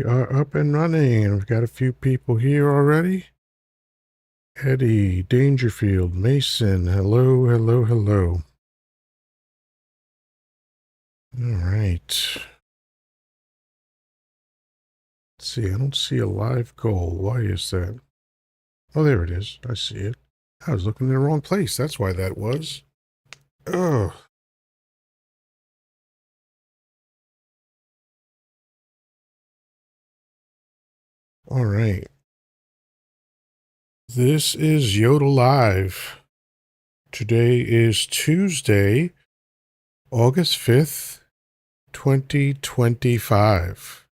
are up and running, and we've got a few people here already. Eddie, Dangerfield, Mason, hello, hello, hello. All right. Let's see, I don't see a live goal. Why is that? Oh, there it is. I see it. I was looking in the wrong place. That's why that was. Oh. All right. This is Yoddah Live. Today is Tuesday, August 5th, 2025.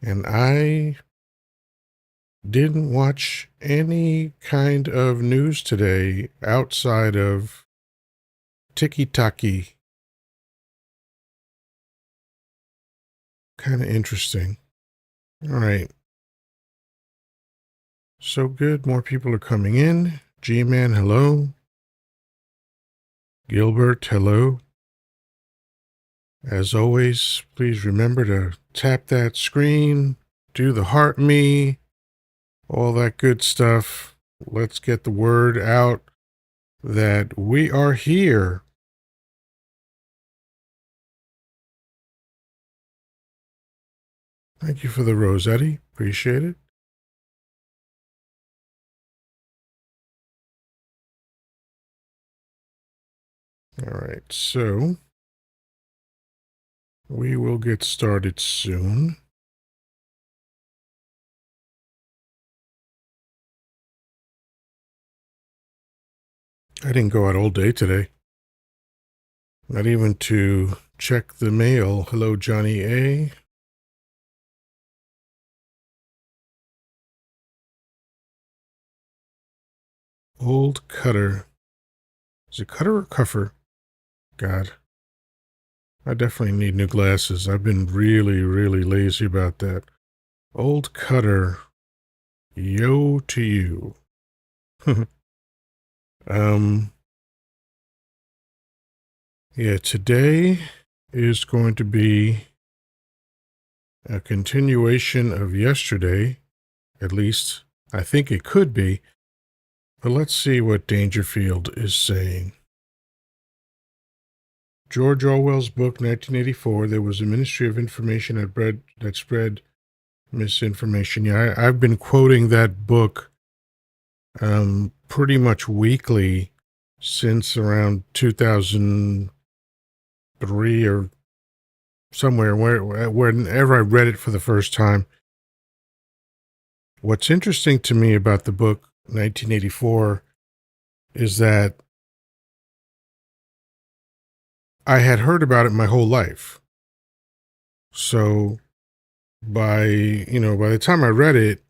And I didn't watch any kind of news today outside of Tiki-Taki. Kind of interesting. All right. So good. More people are coming in. G-Man, hello. Gilbert, hello. As always, please remember to tap that screen, do the heart me, all that good stuff. Let's get the word out that we are here. Thank you for the Rossetti. Appreciate it. All right, so we will get started soon. I didn't go out all day today. Not even to check the mail. Hello, Johnny A. Old Cutter. Is it Cutter or Cuffer? God. I definitely need new glasses. I've been really, really lazy about that. Old Cutter. Yo to you. Yeah, today is going to be a continuation of yesterday. At least I think it could be. But let's see what Dangerfield is saying. George Orwell's book, 1984, there was a Ministry of Information that spread misinformation. Yeah, I've been quoting that book pretty much weekly since around 2003 or somewhere, whenever I read it for the first time. What's interesting to me about the book, 1984, is that I had heard about it my whole life. So by the time I read it,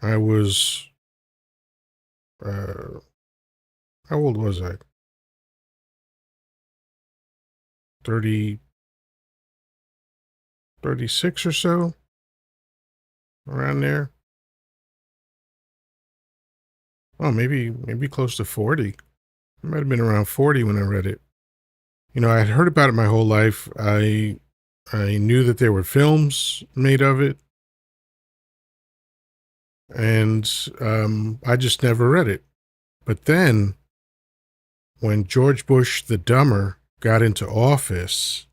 I was, how old was I? 30, 36 or so, around there. Oh, maybe close to 40. I might have been around 40 when I read it. I had heard about it my whole life. I knew that there were films made of it, and I just never read it. But then, when George Bush the Dumber got into office,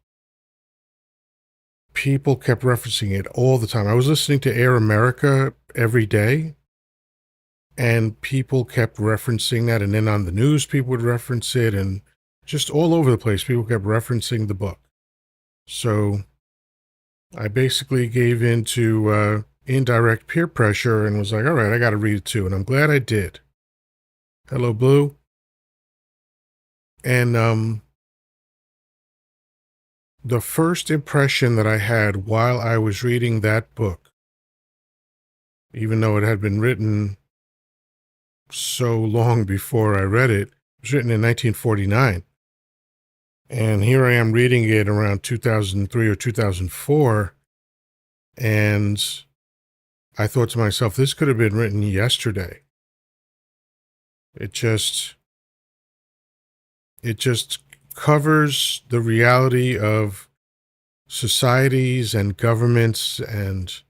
people kept referencing it all the time. I was listening to Air America every day, and people kept referencing that. And then on the news, people would reference it, and just all over the place, people kept referencing the book. So I basically gave in to indirect peer pressure and was like, all right, I got to read it too. And I'm glad I did. Hello, Blue. And the first impression that I had while I was reading that book, even though it had been written so long before I read it, was written in 1949. And here I am reading it around 2003 or 2004. And I thought to myself, this could have been written yesterday. It just covers the reality of societies and governments and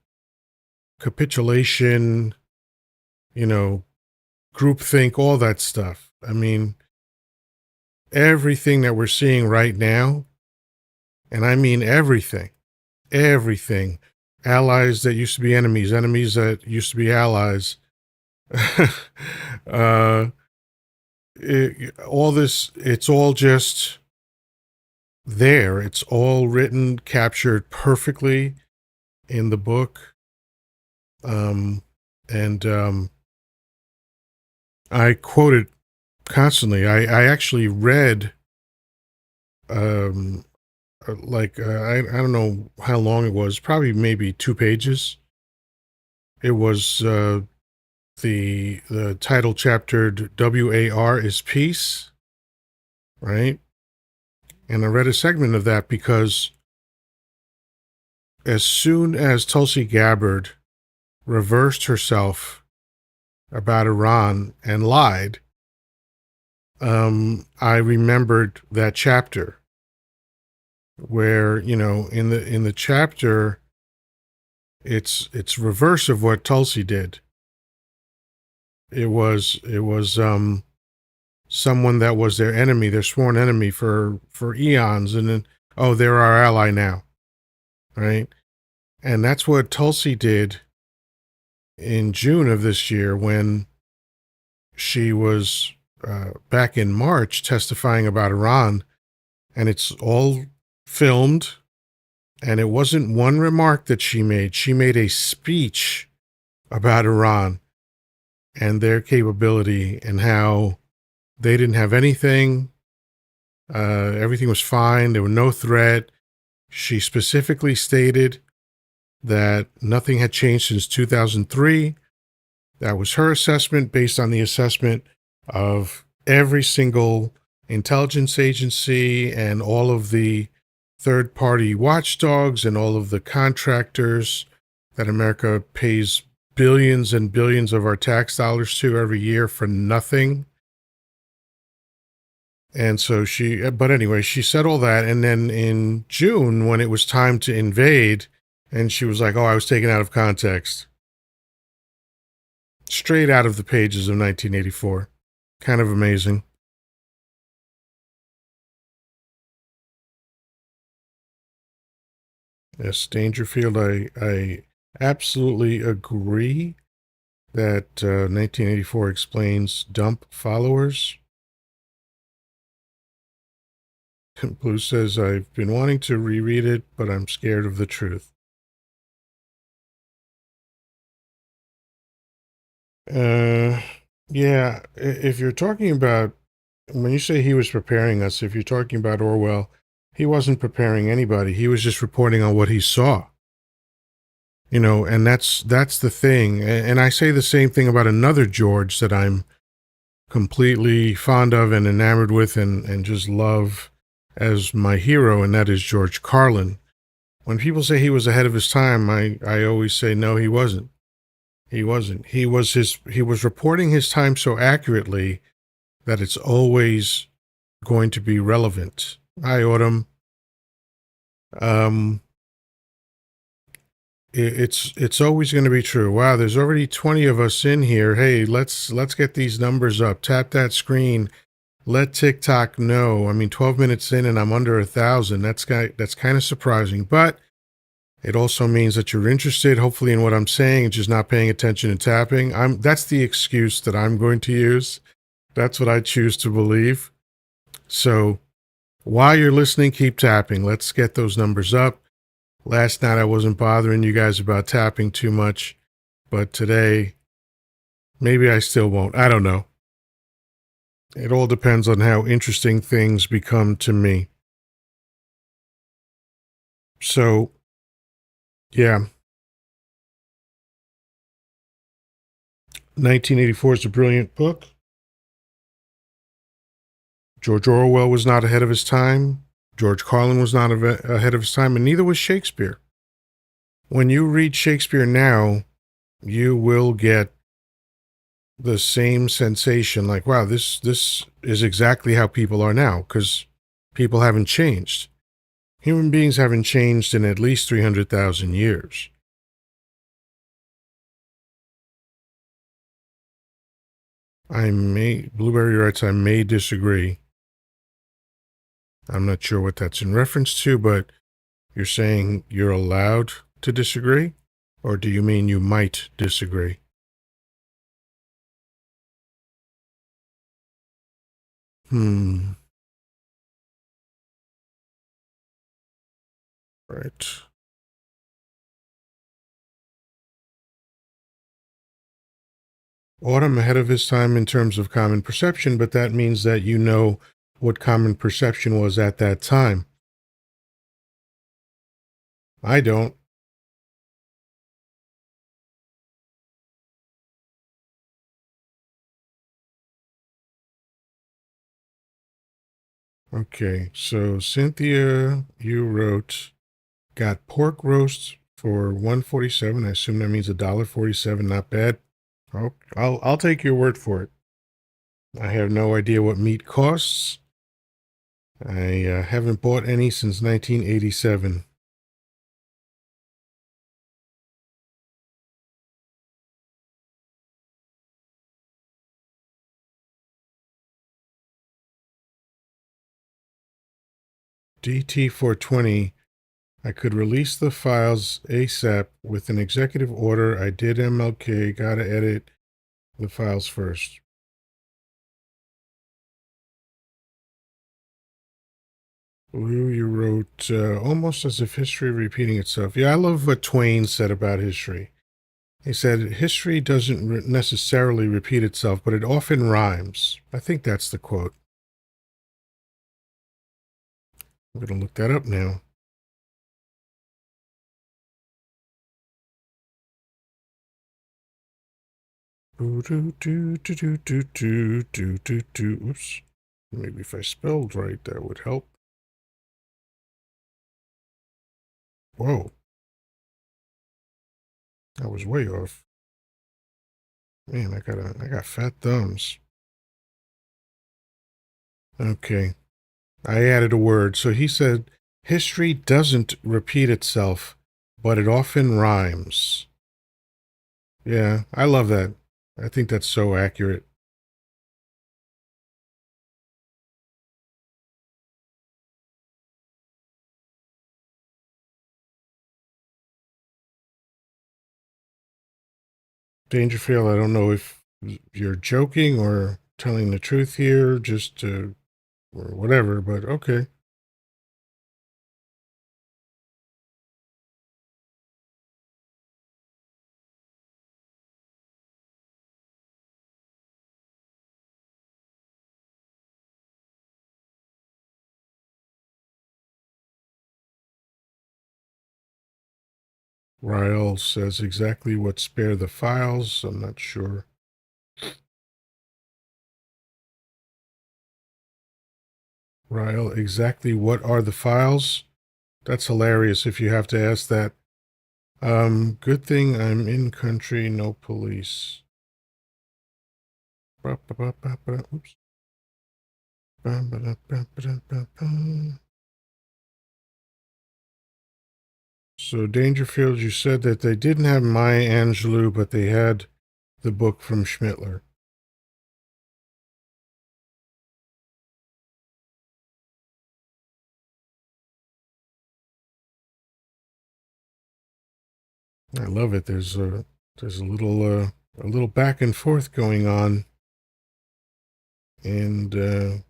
capitulation, you know, groupthink, all that stuff. I mean, everything that we're seeing right now, and I mean everything, everything, allies that used to be enemies, enemies that used to be allies, uh, all this, it's all just there. It's all written, captured perfectly in the book. Um, and I quote it constantly. I actually read, um, I don't know how long it was, probably maybe 2 pages. It was the title chapter WAR is peace, right? And I read a segment of that because as soon as Tulsi Gabbard reversed herself about Iran and lied, I remembered that chapter where, in the chapter, it's reverse of what Tulsi did. It was someone that was their enemy, their sworn enemy for eons, and then, oh, they're our ally now, right? And that's what Tulsi did in June of this year when she was back in March testifying about Iran, and it's all filmed. And it wasn't one remark that she made. She made a speech about Iran and their capability and how they didn't have anything. Everything was fine. There was no threat. She specifically stated that nothing had changed since 2003. That was her assessment based on the assessment of every single intelligence agency and all of the third-party watchdogs and all of the contractors that America pays billions and billions of our tax dollars to every year for nothing. And so but anyway, she said all that. And then in June, when it was time to invade, and she was like, oh, I was taken out of context. Straight out of the pages of 1984. Kind of amazing. Yes, Dangerfield, I absolutely agree that 1984 explains dump followers. Blue says, I've been wanting to reread it, but I'm scared of the truth. Yeah, if you're talking about, when you say he was preparing us, if you're talking about Orwell, he wasn't preparing anybody. He was just reporting on what he saw. And that's the thing. And I say the same thing about another George that I'm completely fond of and enamored with and just love as my hero, and that is George Carlin. When people say he was ahead of his time, I always say, no, he wasn't. He wasn't. He was reporting his time so accurately that it's always going to be relevant. Hi, Autumn. Um, it's always going to be true. Wow, there's already 20 of us in here. Hey, let's get these numbers up. Tap that screen. Let TikTok know. I mean, 12 minutes in and I'm under 1,000. That's kind of surprising, but it also means that you're interested, hopefully, in what I'm saying, and just not paying attention and tapping. That's the excuse that I'm going to use. That's what I choose to believe. So while you're listening, keep tapping. Let's get those numbers up. Last night I wasn't bothering you guys about tapping too much, but today maybe I still won't. I don't know. It all depends on how interesting things become to me. So, yeah. 1984 is a brilliant book. George Orwell was not ahead of his time. George Carlin was not ahead of his time, and neither was Shakespeare. When you read Shakespeare now, you will get the same sensation like, wow, this is exactly how people are now, because people haven't changed. Human beings haven't changed in at least 300,000 years. Blueberry writes, I may disagree. I'm not sure what that's in reference to, but you're saying you're allowed to disagree? Or do you mean you might disagree? Hmm. Right. Autumn ahead of his time in terms of common perception, but that means that you know what common perception was at that time. I don't. Okay, so Cynthia, you wrote, got pork roast for 147. I assume that means $1.47. Not bad. Oh, I'll take your word for it. I have no idea what meat costs. I haven't bought any since 1987. DT420. I could release the files ASAP with an executive order. I did MLK. Gotta edit the files first. Blue, you wrote almost as if history repeating itself. Yeah, I love what Twain said about history. He said, history doesn't necessarily repeat itself, but it often rhymes. I think that's the quote. I'm going to look that up now. Oops. Maybe if I spelled right, that would help. Whoa. I was way off. Man, I got fat thumbs. Okay. I added a word. So he said, history doesn't repeat itself, but it often rhymes. Yeah, I love that. I think that's so accurate. Dangerfield, I don't know if you're joking or telling the truth here, just to, or whatever, but okay. Ryle says exactly what spare the files. I'm not sure. Ryle, exactly what are the files? That's hilarious if you have to ask that. Good thing I'm in country, no police. Oops. So Dangerfield, you said that they didn't have Maya Angelou, but they had the book from Schmittler. I love it. There's a little back and forth going on, and in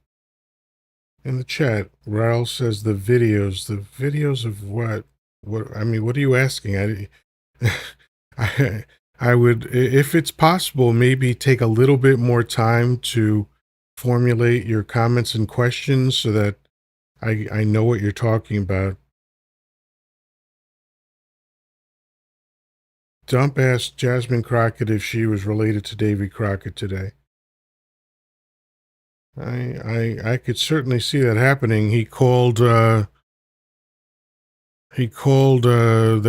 the chat, Raul says the videos. The videos of what? What? I mean, what are you asking? I, I would, if it's possible, maybe take a little bit more time to formulate your comments and questions so that I know what you're talking about. Dump asked Jasmine Crockett if she was related to Davy Crockett today. I could certainly see that happening. He called the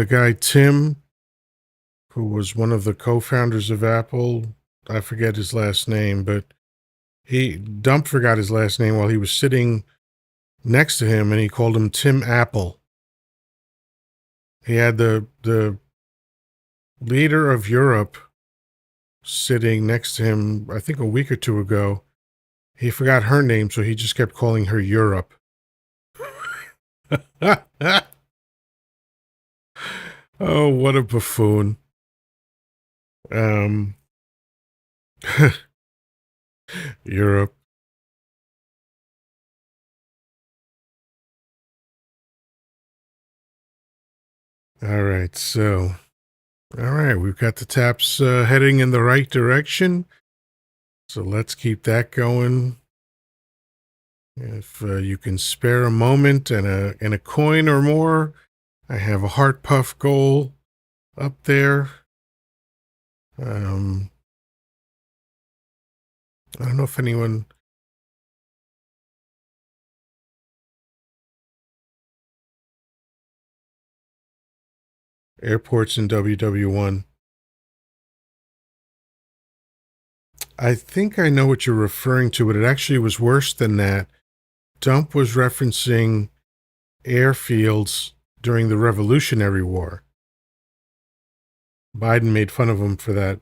guy Tim, who was one of the co-founders of Apple. I forget his last name, but Dump forgot his last name while he was sitting next to him, and he called him Tim Apple. He had the leader of Europe sitting next to him, I think a week or two ago. He forgot her name, so he just kept calling her Europe. Oh, what a buffoon. Um, Europe. All right, so, all right, we've got the taps heading in the right direction. So let's keep that going. If you can spare a moment and a coin or more, I have a heart puff goal up there. I don't know if anyone. Airports in WW1. I think I know what you're referring to, but it actually was worse than that. Dump was referencing airfields during the Revolutionary War. Biden made fun of him for that.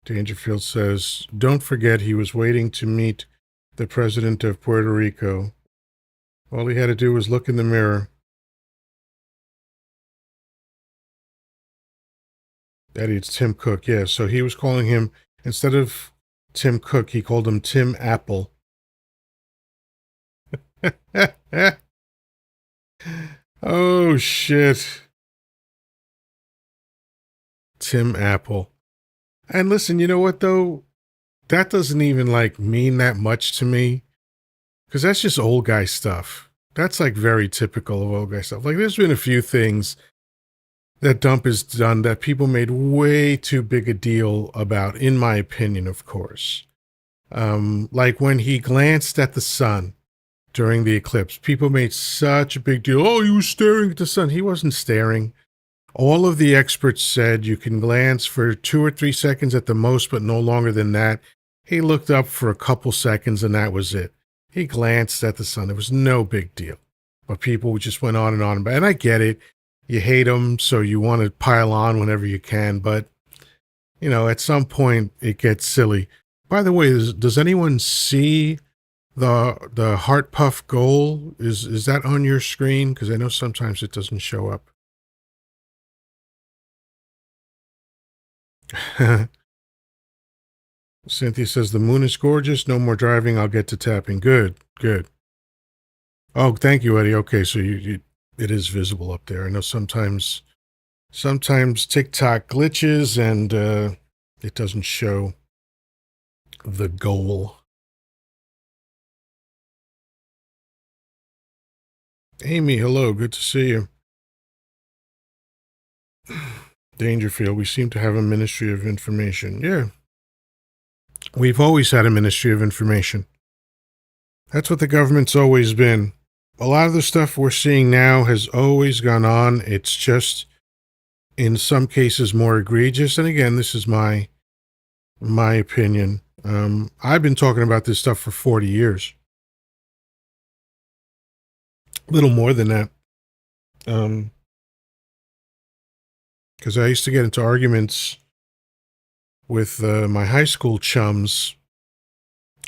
Dangerfield says, don't forget he was waiting to meet the president of Puerto Rico. All he had to do was look in the mirror. Eddie, it's Tim Cook. Yeah, so he was calling him, instead of Tim Cook, he called him Tim Apple. Oh, shit. Tim Apple. And listen, you know what, though? That doesn't even, mean that much to me. Because that's just old guy stuff. That's, very typical of old guy stuff. There's been a few things that Dump has done that people made way too big a deal about, in my opinion, of course. Like when he glanced at the sun during the eclipse, people made such a big deal. Oh, he was staring at the sun. He wasn't staring. All of the experts said you can glance for 2 or 3 seconds at the most, but no longer than that. He looked up for a couple seconds and that was it. He glanced at the sun. It was no big deal. But people just went on and on. And I get it. You hate him, so you want to pile on whenever you can. But, at some point, it gets silly. By the way, does anyone see the heart puff goal? Is that on your screen? Because I know sometimes it doesn't show up. Cynthia says, the moon is gorgeous. No more driving. I'll get to tapping. Good, good. Oh, thank you, Eddie. Okay, so it is visible up there. I know sometimes TikTok glitches and it doesn't show the goal. Amy, hello. Good to see you. Dangerfield, we seem to have a Ministry of Information. Yeah. We've always had a Ministry of Information. That's what the government's always been. A lot of the stuff we're seeing now has always gone on. It's just, in some cases, more egregious. And again, this is my opinion. I've been talking about this stuff for 40 years. A little more than that. Because I used to get into arguments with my high school chums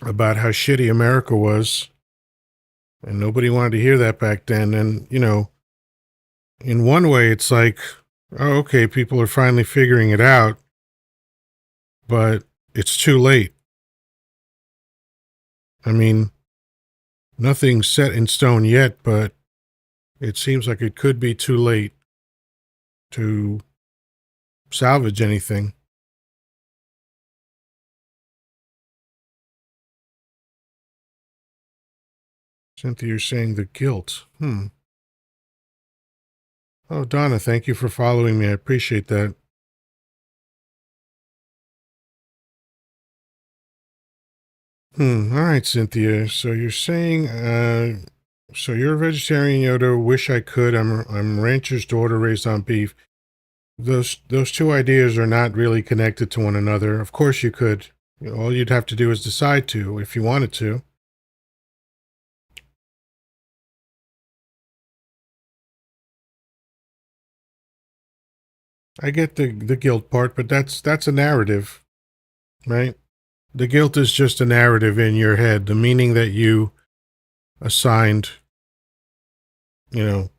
about how shitty America was. And nobody wanted to hear that back then. And, in one way, it's like, oh, okay, people are finally figuring it out. But it's too late. I mean, nothing's set in stone yet, but it seems like it could be too late to salvage anything. Cynthia, you're saying the guilt. Oh, Donna, thank you for following me. I appreciate that. All right, Cynthia. So you're saying, so you're a vegetarian, Yoddah. Wish I could. I'm a rancher's daughter raised on beef. Those two ideas are not really connected to one another. Of course you could. All you'd have to do is decide to if you wanted to. I get the guilt part, but that's a narrative, right? The guilt is just a narrative in your head, the meaning that you assigned, you know,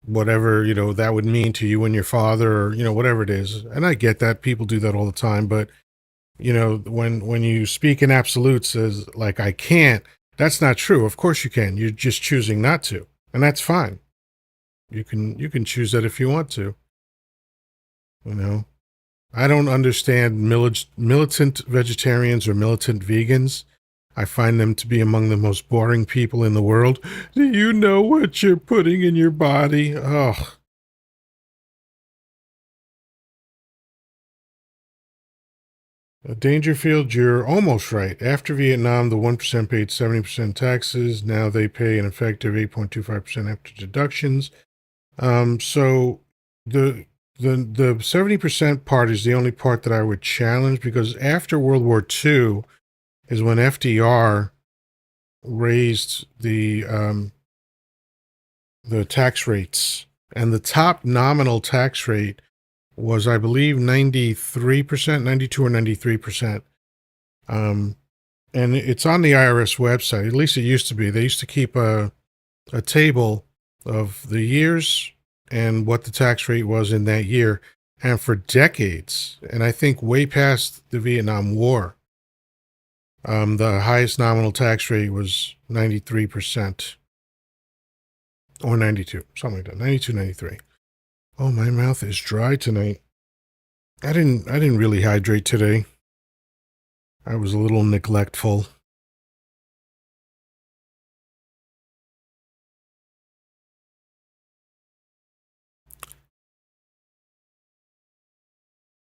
whatever, that would mean to you and your father or, whatever it is. And I get that people do that all the time, but when you speak in absolutes as like I can't, that's not true. Of course you can. You're just choosing not to. And that's fine. You can choose that if you want to, you know. I don't understand militant vegetarians or militant vegans. I find them to be among the most boring people in the world. Do you know what you're putting in your body? Oh, Dangerfield, you're almost right. After Vietnam, the 1% paid 70% taxes. Now they pay an effective 8.25% after deductions. So the the 70% part is the only part that I would challenge, because after World War II is when FDR raised the tax rates, and the top nominal tax rate was, I believe, 93%, 92 or 93%. Um, and it's on the IRS website. At least it used to be. They used to keep a table of the years and what the tax rate was in that year. And for decades, and I think way past the Vietnam War, the highest nominal tax rate was 93% or 92, something like that, 92, 93. Oh, my mouth is dry tonight. I didn't really hydrate today. I was a little neglectful.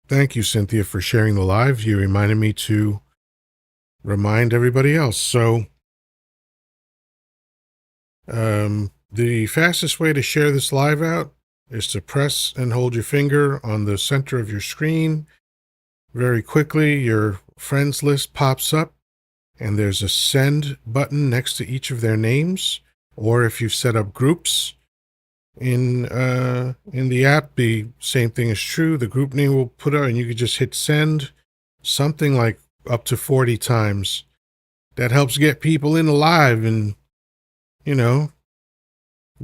Thank you, Cynthia, for sharing the live. You reminded me to remind everybody else. So, the fastest way to share this live out is to press and hold your finger on the center of your screen. Very quickly, your friends list pops up, and there's a send button next to each of their names. Or if you've set up groups in the app, the same thing is true. The group name will put out, and you can just hit send, something like up to 40 times. That helps get people in live and, you know,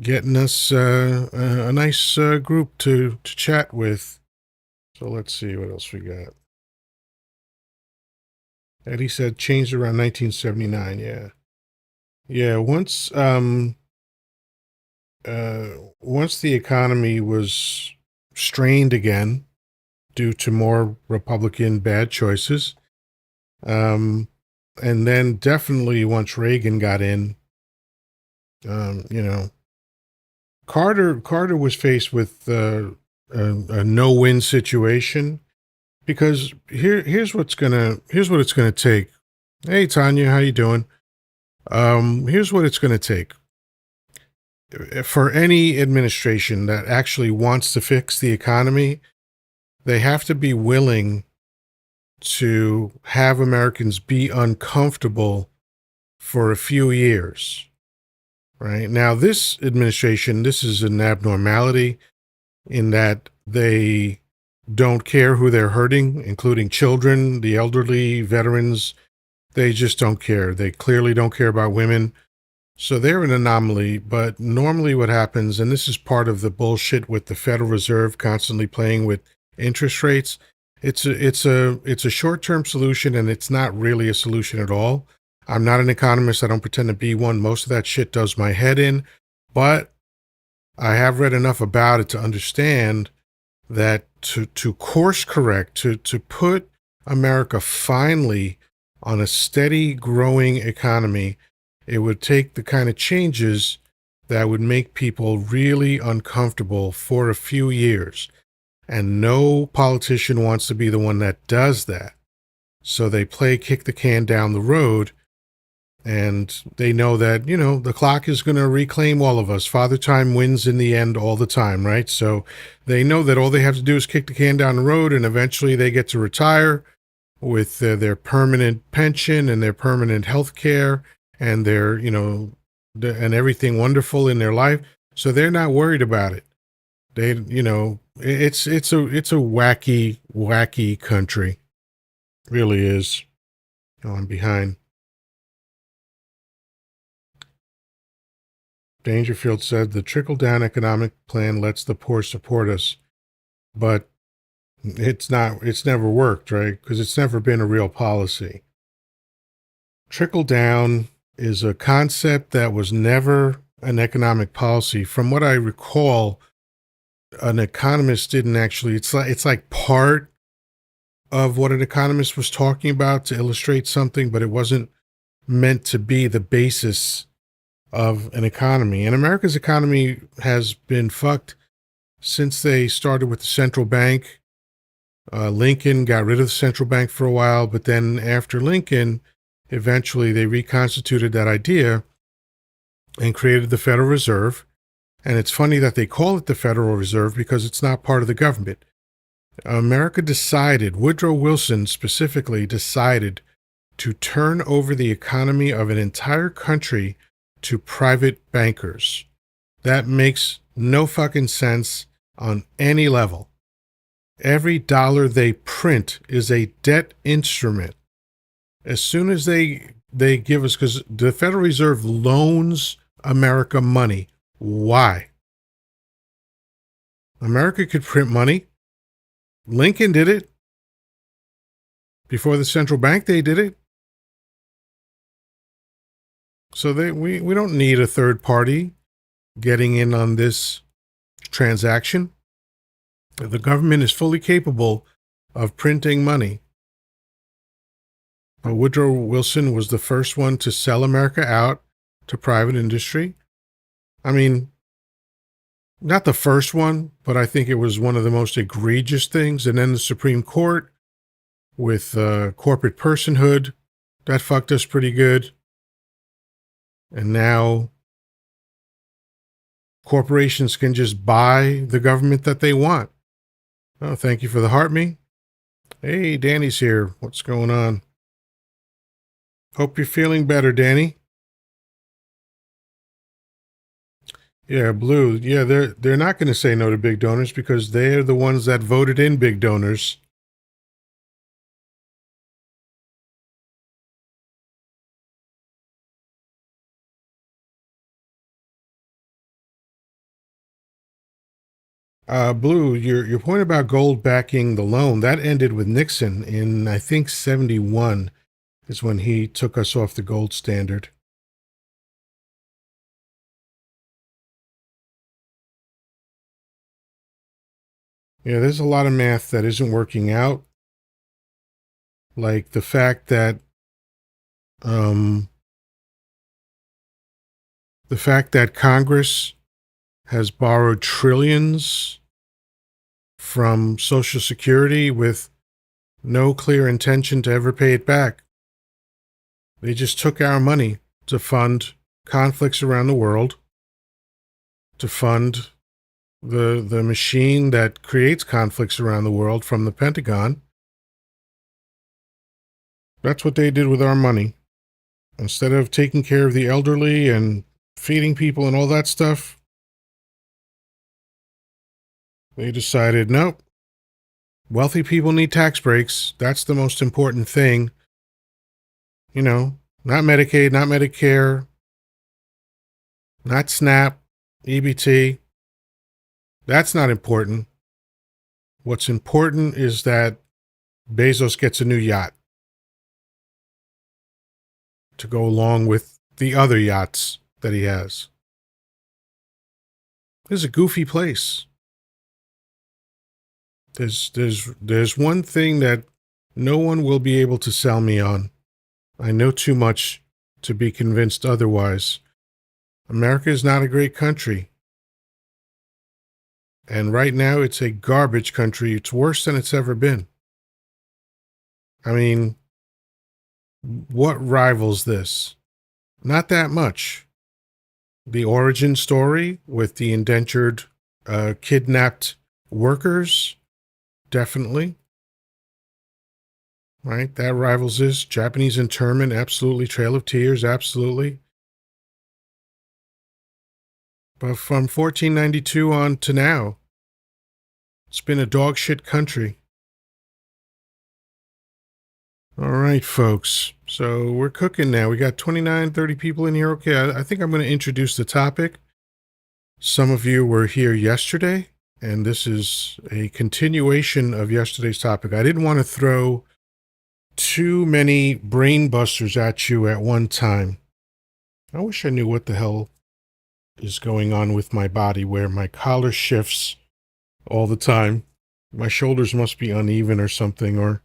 getting us a nice group to chat with. So let's see what else we got. Eddie said changed around 1979. Yeah, yeah. Once the economy was strained again due to more Republican bad choices, um, and then definitely once Reagan got in, you know, Carter was faced with a no-win situation, because here's what it's gonna take. Hey Tanya, how you doing? Here's what it's gonna take for any administration that actually wants to fix the economy. They have to be willing to have Americans be uncomfortable for a few years. Right now, this administration, this is an abnormality in that they don't care who they're hurting, including children, the elderly, veterans. They just don't care. They clearly don't care about women. So they're an anomaly. But normally what happens, and this is part of the bullshit with the Federal Reserve constantly playing with interest rates, it's a short-term solution, and it's not really a solution at all. I'm not an economist. I don't pretend to be one. Most of that shit does my head in, but I have read enough about it to understand that to course correct, to put America finally on a steady growing economy, it would take the kind of changes that would make people really uncomfortable for a few years. And no politician wants to be the one that does that. So they play kick the can down the road, and they know that, the clock is going to reclaim all of us. Father Time wins in the end all the time, right? So they know that all they have to do is kick the can down the road, and eventually they get to retire, with their permanent pension and their permanent health care and their, and everything wonderful in their life. So they're not worried about it. They, it's a wacky country. Really is. Oh, I'm behind. Dangerfield said the trickle down economic plan lets the poor support us, but it's never worked, right? Because it's never been a real policy. Trickle down is a concept that was never an economic policy. From what I recall, an economist didn't actually, it's like part of what an economist was talking about to illustrate something, but it wasn't meant to be the basis of an economy. And America's economy has been fucked since they started with the central bank. Lincoln got rid of the central bank for a while, but then after Lincoln, eventually they reconstituted that idea and created the Federal Reserve. And it's funny that they call it the Federal Reserve because it's not part of the government. America decided, Woodrow Wilson specifically decided to turn over the economy of an entire country to private bankers. That makes no fucking sense on any level. Every dollar they print is a debt instrument. As soon as they give us, because the Federal Reserve loans America money. Why? America could print money. Lincoln did it. Before the central bank, they did it. So we don't need a third party getting in on this transaction. The government is fully capable of printing money. Woodrow Wilson was the first one to sell America out to private industry. I mean, not the first one, but I think it was one of the most egregious things. And then the Supreme Court with corporate personhood, that fucked us pretty good. And now corporations can just buy the government that they want. Oh, thank you for the heart me. Hey, Danny's here. What's going on? Hope you're feeling better, Danny. Yeah, Blue. Yeah, they're not going to say no to big donors because they're the ones that voted in big donors. Blue, your point about gold backing the loan, that ended with Nixon in, I think, 71 is when he took us off the gold standard. Yeah, there's a lot of math that isn't working out. Like the fact that um, Congress has borrowed trillions from Social Security with no clear intention to ever pay it back. They just took our money to fund conflicts around the world, to fund the machine that creates conflicts around the world from the Pentagon. That's what they did with our money. Instead of taking care of the elderly and feeding people and all that stuff, they decided, nope, wealthy people need tax breaks. That's the most important thing. Not Medicaid, not Medicare, not SNAP, EBT. That's not important. What's important is that Bezos gets a new yacht to go along with the other yachts that he has. This is a goofy place. There's one thing that no one will be able to sell me on. I know too much to be convinced otherwise. America is not a great country. And right now it's a garbage country. It's worse than it's ever been. I mean, what rivals this? Not that much. The origin story with the indentured, kidnapped workers, definitely. right? That rivals this. Japanese internment, absolutely. Trail of Tears, absolutely. But from 1492 on to now, it's been a dog shit country. All right, folks. So we're cooking now. We got 29, 30 people in here. Okay, I think I'm going to introduce the topic. Some of you were here yesterday, and this is a continuation of yesterday's topic. I didn't want to throw too many brain busters at you at one time. I wish I knew what the hell is going on with my body where my collar shifts all the time. My shoulders must be uneven or something, or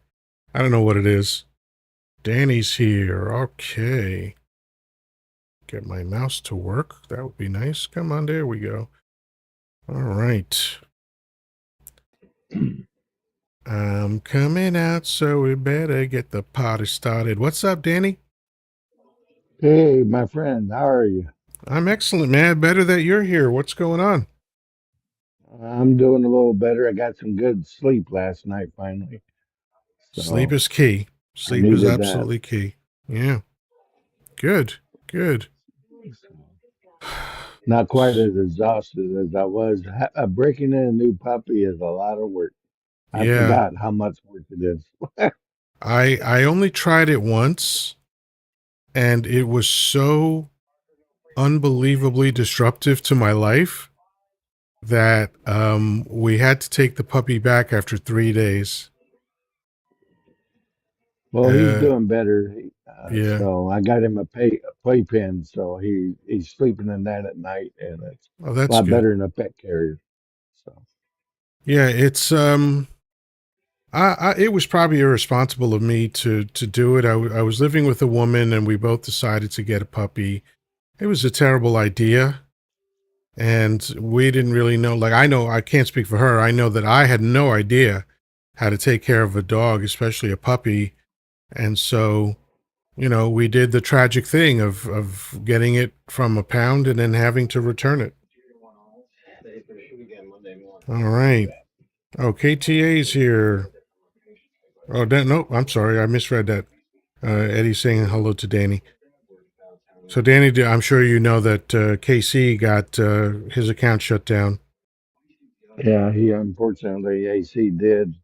I don't know what it is. Danny's here. Okay. Get my mouse to work. That would be nice. Come on, there we go. All right. I'm coming out, so we better get the party started. What's up, Danny? Hey, my friend, how are you? I'm excellent, man. Better that you're here. What's going on? I'm doing a little better. I got some good sleep last night finally, Sleep so is key. I Sleep is needed that. absolutely key. Yeah. Good. Good. Not quite as exhausted as I was. Breaking in a new puppy is a lot of work. I Yeah. forgot how much work it is. I only tried it once, and it was so unbelievably disruptive to my life that we had to take the puppy back after 3 days. Well, he's Uh, doing better. yeah. So I got him a playpen, so he's sleeping in that at night, and it's Oh, a that's lot good. better than a pet carrier. So Yeah, it's it was probably irresponsible of me to do it. I was living with a woman, and we both decided to get a puppy. It was a terrible idea, and we didn't really know. Like, I know I can't speak for her. I know that I had no idea how to take care of a dog, especially a puppy, and so we did the tragic thing of getting it from a pound and then having to return it. All right. Oh, KTA's here. Oh, nope. I'm sorry. I misread that. Eddie's saying hello to Danny. So, Danny, I'm sure you know that KC got his account shut down. yeah, he unfortunately AC did.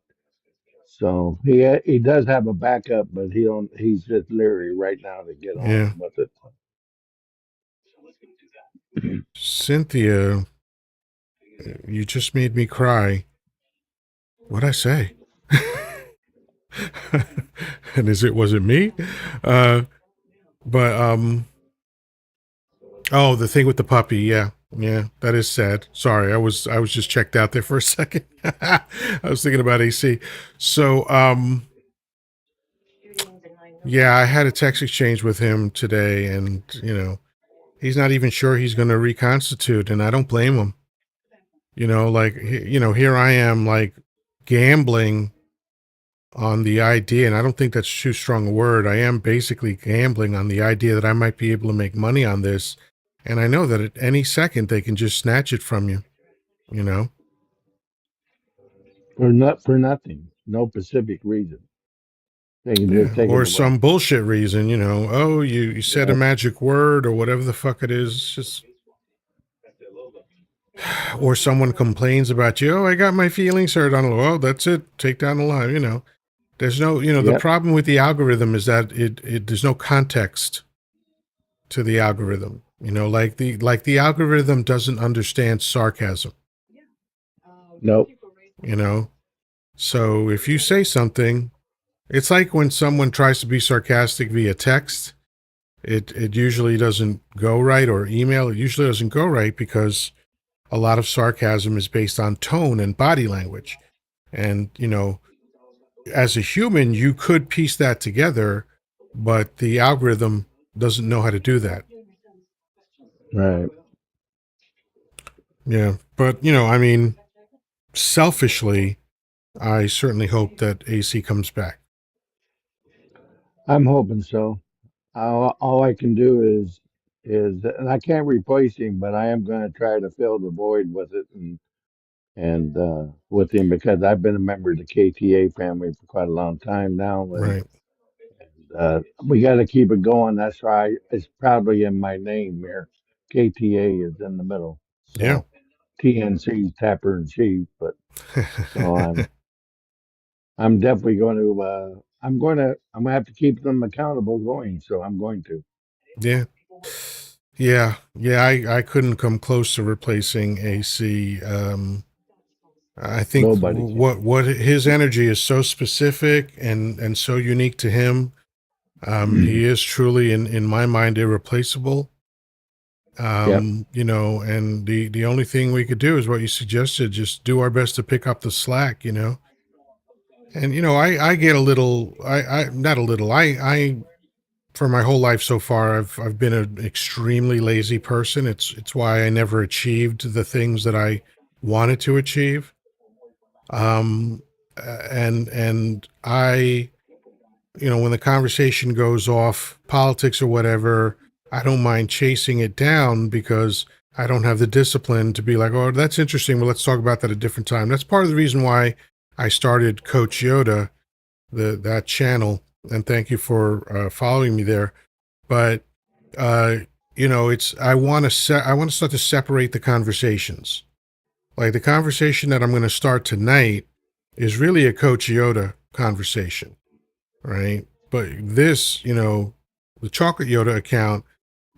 So he does have a backup, but he's just leery right now to get Yeah. on with it. Cynthia, you just made me cry. What'd I say? And was it me? Uh, but oh, the thing with the puppy, yeah. Yeah, that is sad. Sorry, I was just checked out there for a second. I was thinking about AC. So, yeah, I had a text exchange with him today, and he's not even sure he's going to reconstitute, and I don't blame him. Like here I am, like gambling on the idea, and I don't think that's too strong a word. I am basically gambling on the idea that I might be able to make money on this, and I know that at any second they can just snatch it from you. You know, For nothing, no specific reason. They can just yeah, take it or away. some bullshit reason. Oh, you said a Yep, magic word or whatever the fuck it is. It's just or someone complains about you. Oh, I got my feelings hurt on. Oh, that's it. Take down the line. There's no. The yep, problem with the algorithm is that it there's no context to the algorithm. Like the algorithm doesn't understand sarcasm. nope, You know, so if you say something, it's like when someone tries to be sarcastic via text. It usually doesn't go right, or email. It usually doesn't go right because a lot of sarcasm is based on tone and body language. And as a human, you could piece that together, but the algorithm doesn't know how to do that. right. Yeah. But, I mean, selfishly, I certainly hope that AC comes back. I'm hoping so. All I can do is, and I can't replace him, but I am going to try to fill the void with it and with him because I've been a member of the KTA family for quite a long time now, and Right. we got to keep it going. That's why it's probably in my name here. KTA is in the middle, Yeah. so TNC's Tapper and Chief. But so I'm definitely going to I'm gonna have to keep them accountable going. So I'm going to. Yeah. Yeah. Yeah. I couldn't come close to replacing AC. I think Nobody can. what his energy is so specific and so unique to him. He is truly in my mind irreplaceable. Yep. And the only thing we could do is what you suggested, just do our best to pick up the slack. And I get a little, I not a little, I for my whole life so far, I've been an extremely lazy person. It's why I never achieved the things that I wanted to achieve. Um, and I, when the conversation goes off politics or whatever, I don't mind chasing it down because I don't have the discipline to be like, oh, that's interesting. Well, let's talk about that a different time. That's part of the reason why I started Coach Yoda, that channel. And thank you for following me there. But uh, it's I want to start to separate the conversations. Like the conversation that I'm going to start tonight is really a Coach Yoda conversation, right? But this, the Chocolate Yoddah account,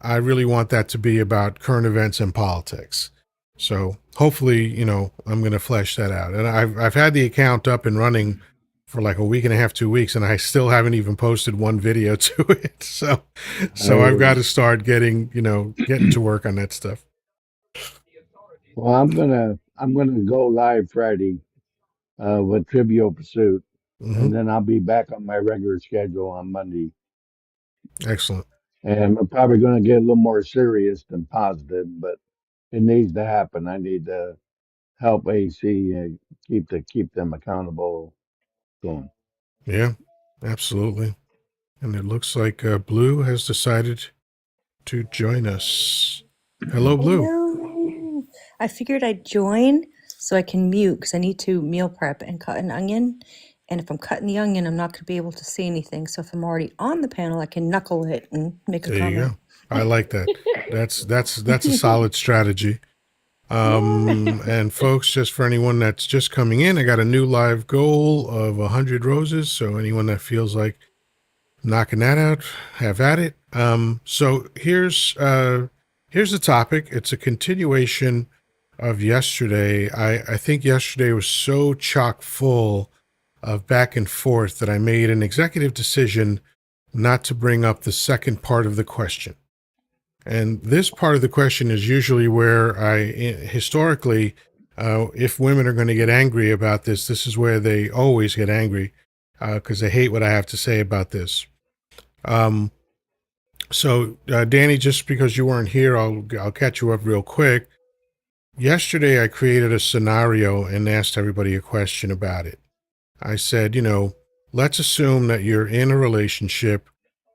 I really want that to be about current events and politics. So hopefully, I'm going to flesh that out. And I've had the account up and running for like a week and a half, 2 weeks, and I still haven't even posted one video to it. So I've got Oh, to start getting to work on that stuff. well, I'm gonna go live Friday with Trivial Pursuit, Hmm. and then I'll be back on my regular schedule on Monday. Excellent. And I'm probably going to get a little more serious than positive, but it needs to happen. I need to help AC keep them accountable going. Yeah, absolutely. And it looks like Blue has decided to join us. Hello, Blue. Hello. I figured I'd join so I can mute because I need to meal prep and cut an onion. And if I'm cutting the onion, I'm not going to be able to see anything. So if I'm already on the panel, I can knuckle it and make a There you comment. go. I like that. That's a solid strategy. Yeah. And folks, just for anyone that's just coming in, I got a new live goal of 100 roses. So anyone that feels like knocking that out, have at it. So here's the topic. It's a continuation of yesterday. I think yesterday was so chock full of back and forth that I made an executive decision not to bring up the second part of the question. And this part of the question is usually where historically, if women are going to get angry about this, this is where they always get angry because they hate what I have to say about this. Um, so, Danny, just because you weren't here, I'll catch you up real quick. Yesterday, I created a scenario and asked everybody a question about it. I said, let's assume that you're in a relationship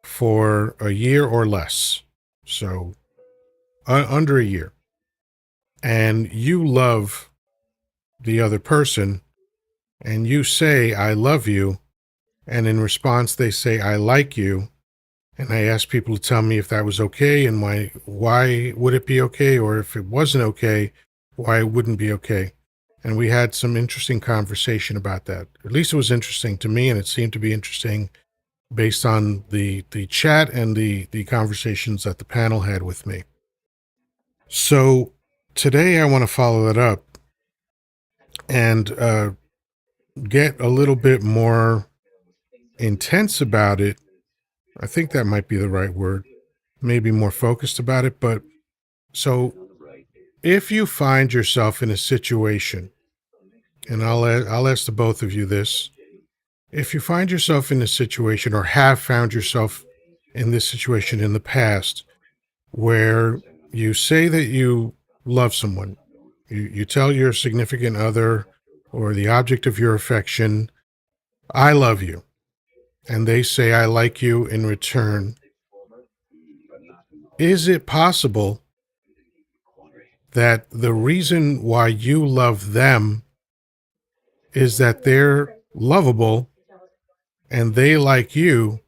for a year or less. So under a year, and you love the other person, and you say, I love you, and in response, they say, I like you. And I asked people to tell me if that was okay and why would it be okay, or if it wasn't okay, why it wouldn't be okay. And we had some interesting conversation about that. At least it was interesting to me, and it seemed to be interesting based on the chat and the conversations that the panel had with me. So today I want to follow that up and get a little bit more intense about it. I think that might be the right word. Maybe more focused about it. But so if you find yourself in a situation, and I'll ask the both of you this, if you find yourself in a situation or have found yourself in this situation in the past where you say that you love someone, you tell your significant other or the object of your affection, I love you, and they say I like you in return, is it possible that the reason why you love them is that they're lovable and they like you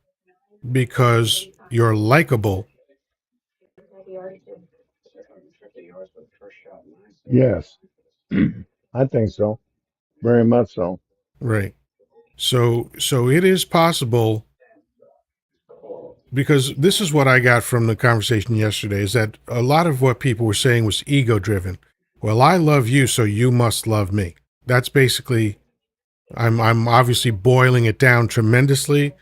because you're likable. Yes, I think so. Very much so. Right. So it is possible, because this is what I got from the conversation yesterday, is that a lot of what people were saying was ego driven. Well, I love you, so you must love me. That's basically, I'm obviously boiling it down tremendously,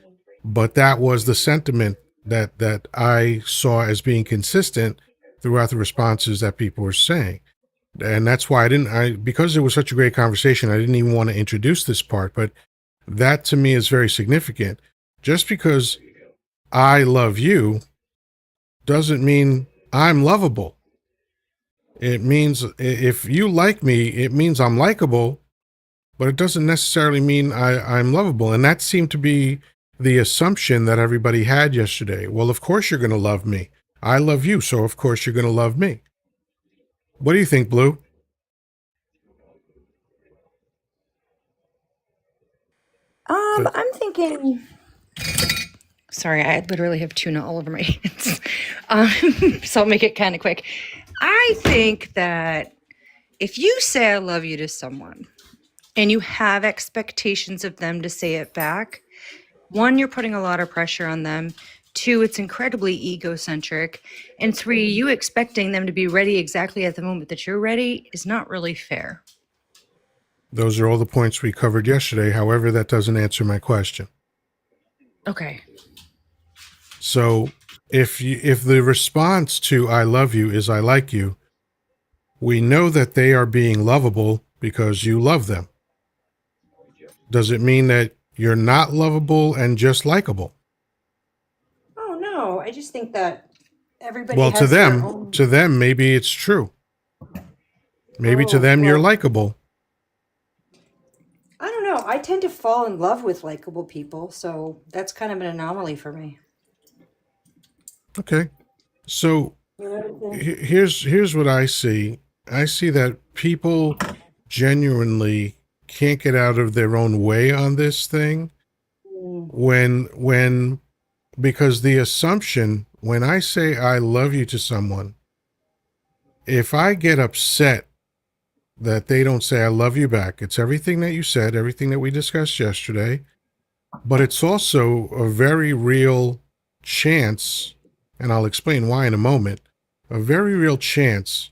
but that was the sentiment that I saw as being consistent throughout the responses that people were saying. And that's why because it was such a great conversation, I didn't even want to introduce this part, but that to me is very significant. Just because I love you doesn't mean I'm lovable. It means if you like me, it means I'm likable, but it doesn't necessarily mean I'm lovable. And that seemed to be the assumption that everybody had yesterday. Well, of course you're going to love me. I love you, so of course you're going to love me. What do you think, Blue? I'm thinking. Sorry, I literally have tuna all over my hands. So I'll make it kind of quick. I think that if you say I love you to someone and you have expectations of them to say it back, one, you're putting a lot of pressure on them. Two, it's incredibly egocentric. And three, you expecting them to be ready exactly at the moment that you're ready is not really fair. Those are all the points we covered yesterday. However, that doesn't answer my question. Okay. So if the response to I love you is I like you, we know that they are being lovable because you love them. Does it mean that you're not lovable and just likable? Oh, no. I just think that everybody Well, has their own. to them, maybe it's true. Maybe to Oh, them, you're well, likable. I don't know. I tend to fall in love with likable people, so that's kind of an anomaly for me. Okay. So You know what I'm saying? here's what I see. I see that people genuinely can't get out of their own way on this thing Mm. when because the assumption when I say I love you to someone, if I get upset that they don't say I love you back, it's everything that you said, everything that we discussed yesterday, but it's also a very real chance, and I'll explain why in a moment, a very real chance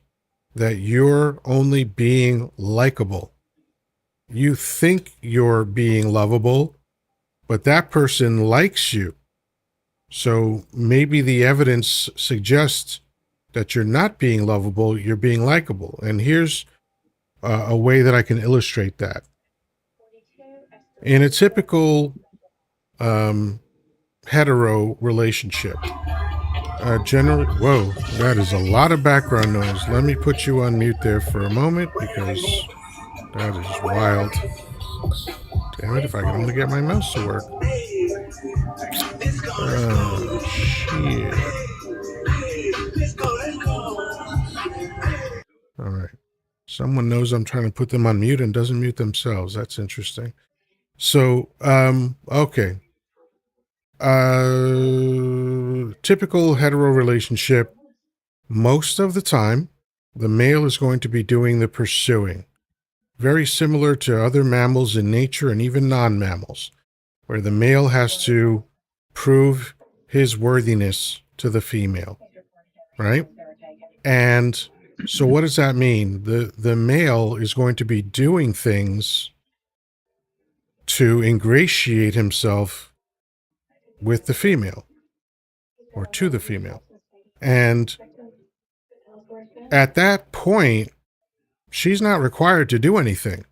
that you're only being likable. You think you're being lovable, but that person likes you. So maybe the evidence suggests that you're not being lovable, you're being likable. And here's a way that I can illustrate that. In a typical hetero relationship, whoa, that is a lot of background noise. Let me put you on mute there for a moment because that is wild. Damn it, if I could only get my mouse to work. Oh, shit. All right. Someone knows I'm trying to put them on mute and doesn't mute themselves. That's interesting. So, okay. Typical hetero relationship, most of the time, the male is going to be doing the pursuing. Very similar to other mammals in nature and even non-mammals, where the male has to prove his worthiness to the female, right? And so what does that mean? The male is going to be doing things to ingratiate himself with the female or to the female. And at that point, she's not required to do anything.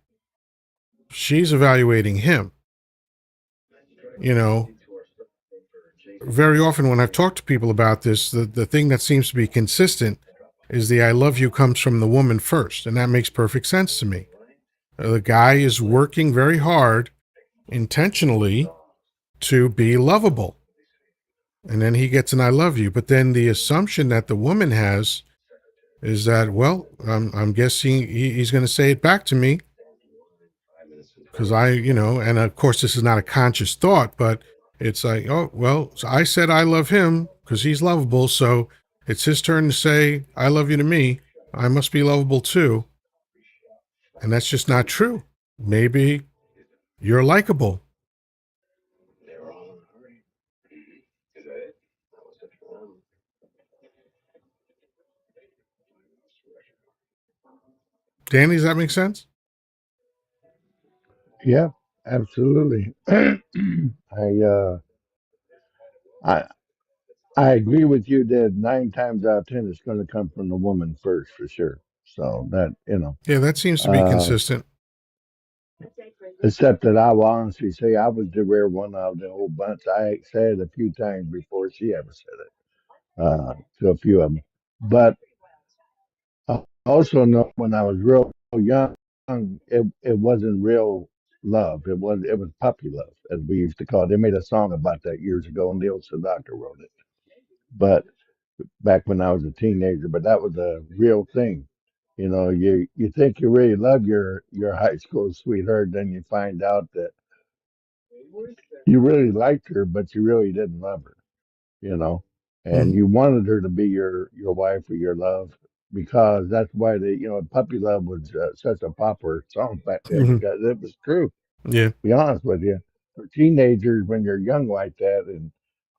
She's evaluating him. You know, very often when I've talked to people about this, the thing that seems to be consistent is the I love you comes from the woman first. And that makes perfect sense to me. The guy is working very hard intentionally to be lovable. And then he gets an I love you. But then the assumption that the woman has is that, well, I'm guessing he's going to say it back to me because and of course, this is not a conscious thought, but it's like, oh, well, so I said I love him because he's lovable. So it's his turn to say, I love you to me. I must be lovable too. And that's just not true. Maybe you're likable. Danny, does that make sense? Yeah, absolutely. I I I agree with you that 9 times out of 10 it's going to come from the woman first for sure. So that Yeah, that seems to be uh, consistent. except that I will honestly say I was the rare one out of the whole bunch. I said it a few times before she ever said it to a few of them. But I also know when I was real young, it wasn't real love. It was puppy love, as we used to call it. They made a song about that years ago, and Neil Sedaka wrote it. But back when I was a teenager, but that was a real thing. You think you really love your high school sweetheart, then you find out that you really liked her, but you really didn't love her. You know, and Mhm. you wanted her to be your wife or your love because that's why puppy love was such a popular song back then Mhm. because it was true. Yeah. To be honest with you, for teenagers when you're young like that, and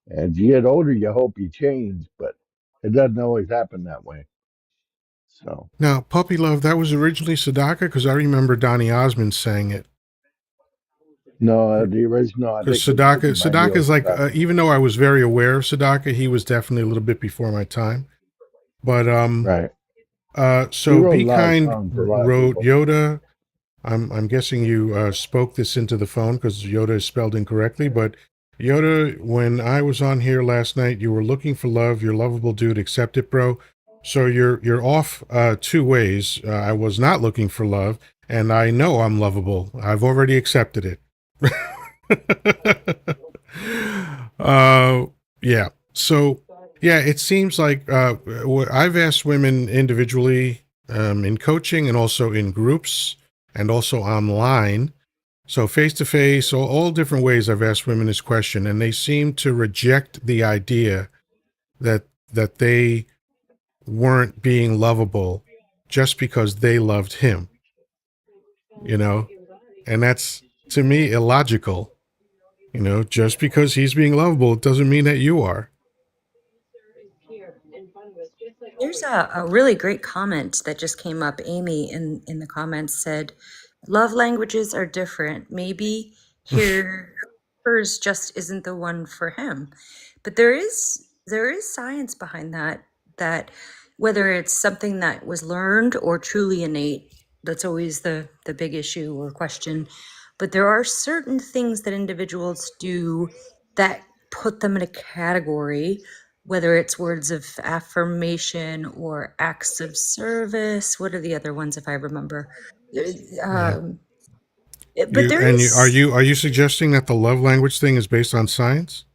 as you get older, you hope you change, but it doesn't always happen that way. So Now, Puppy Love, that was originally Sadaka because I remember Donny Osmond sang it. no, the original I Because think was written by Neil Sadaka's like, Sedaka. even though I was very aware of Sadaka, he was definitely a little bit before my time. But Right. He so wrote Be a lot of Kind songs for a lot of wrote people. Yoda. I'm guessing you spoke this into the phone because Yoda is spelled incorrectly. But Yoda, when I was on here last night, you were looking for love. You're a lovable dude. Accept it, bro. So you're off two ways. I was not looking for love, and I know I'm lovable. I've already accepted it. uh, yeah. So yeah, it seems like I've asked women individually in coaching and also in groups and also online. So face to face, all different ways I've asked women this question, and they seem to reject the idea that they weren't being lovable just because they loved him, you know? And that's to me illogical. Just because he's being lovable, it doesn't mean that you are. There's a really great comment that just came up. Amy in the comments said, "Love languages are different. Maybe hers just isn't the one for him." But there is science behind that. That whether it's something that was learned or truly innate, that's always the big issue or question. But there are certain things that individuals do that put them in a category, whether it's words of affirmation or acts of service. What are the other ones, if I remember? Yeah. Um, but there Are is you suggesting that the love language thing is based on science?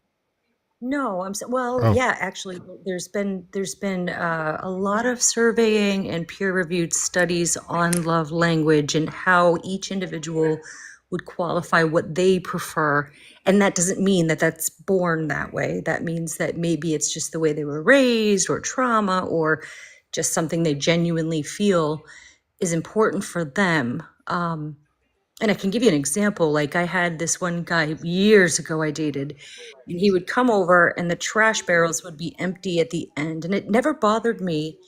no, well, Oh. yeah, actually, there's been a lot of surveying and peer-reviewed studies on love language and how each individual would qualify what they prefer. And that doesn't mean that that's born that way. That means that maybe it's just the way they were raised or trauma or just something they genuinely feel is important for them. And I can give you an example. Like I had this one guy years ago I dated, and he would come over and the trash barrels would be empty at the end. And it never bothered me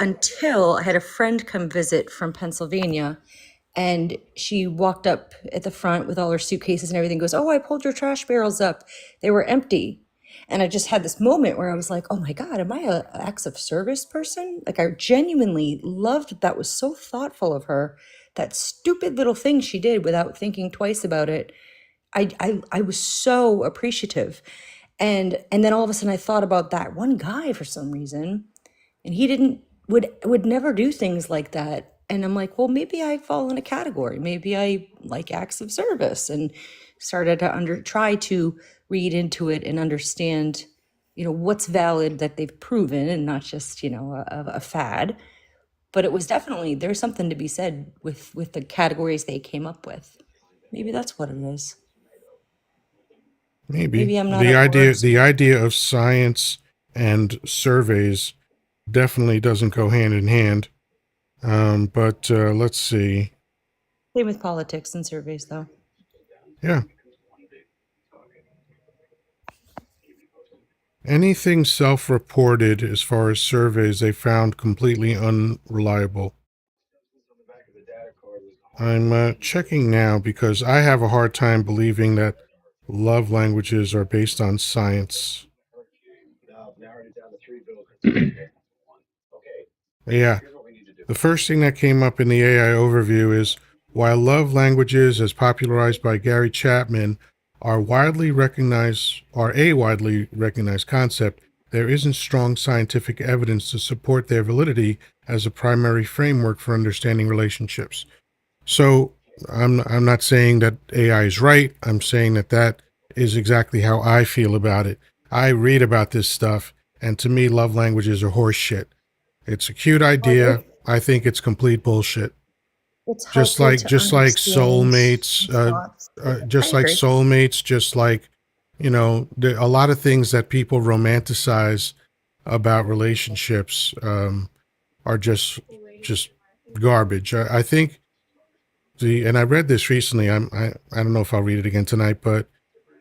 until I had a friend come visit from Pennsylvania, and she walked up at the front with all her suitcases and everything, goes, "Oh, I pulled your trash barrels up. They were empty." And I just had this moment where I was like, oh my God, am I a acts of service person? Like I genuinely loved that. That was so thoughtful of her. That stupid little thing she did without thinking twice about it. I was so appreciative. And then all of a sudden I thought about that one guy for some reason, and he didn't would never do things like that. And I'm like, well, maybe I fall in a category. Maybe I like acts of service, and started to try to read into it and understand, what's valid that they've proven and not just, a fad. but it was definitely, there's something to be said with the categories they came up with. Maybe that's what it is. Maybe Maybe I'm not at work. the idea of science and surveys definitely doesn't go hand in hand. But let's see. Same with politics and surveys, though. Yeah. Anything self-reported as far as surveys they found completely unreliable. I'm checking now because I have a hard time believing that love languages are based on science. Yeah. The first thing that came up in the AI overview is while love languages, as popularized by Gary Chapman, are a widely recognized concept, there isn't strong scientific evidence to support their validity as a primary framework for understanding relationships. So I'm not saying that AI is right. I'm saying that that is exactly how I feel about it. I read about this stuff, and to me, love languages are horse shit. It's a cute idea. I think it's complete bullshit. It's Just helpful like to just like understand soulmates, thoughts. I just like agree. soulmates, just like a lot of things that people romanticize about relationships are just garbage. I think and I read this recently. I don't know if I'll read it again tonight, but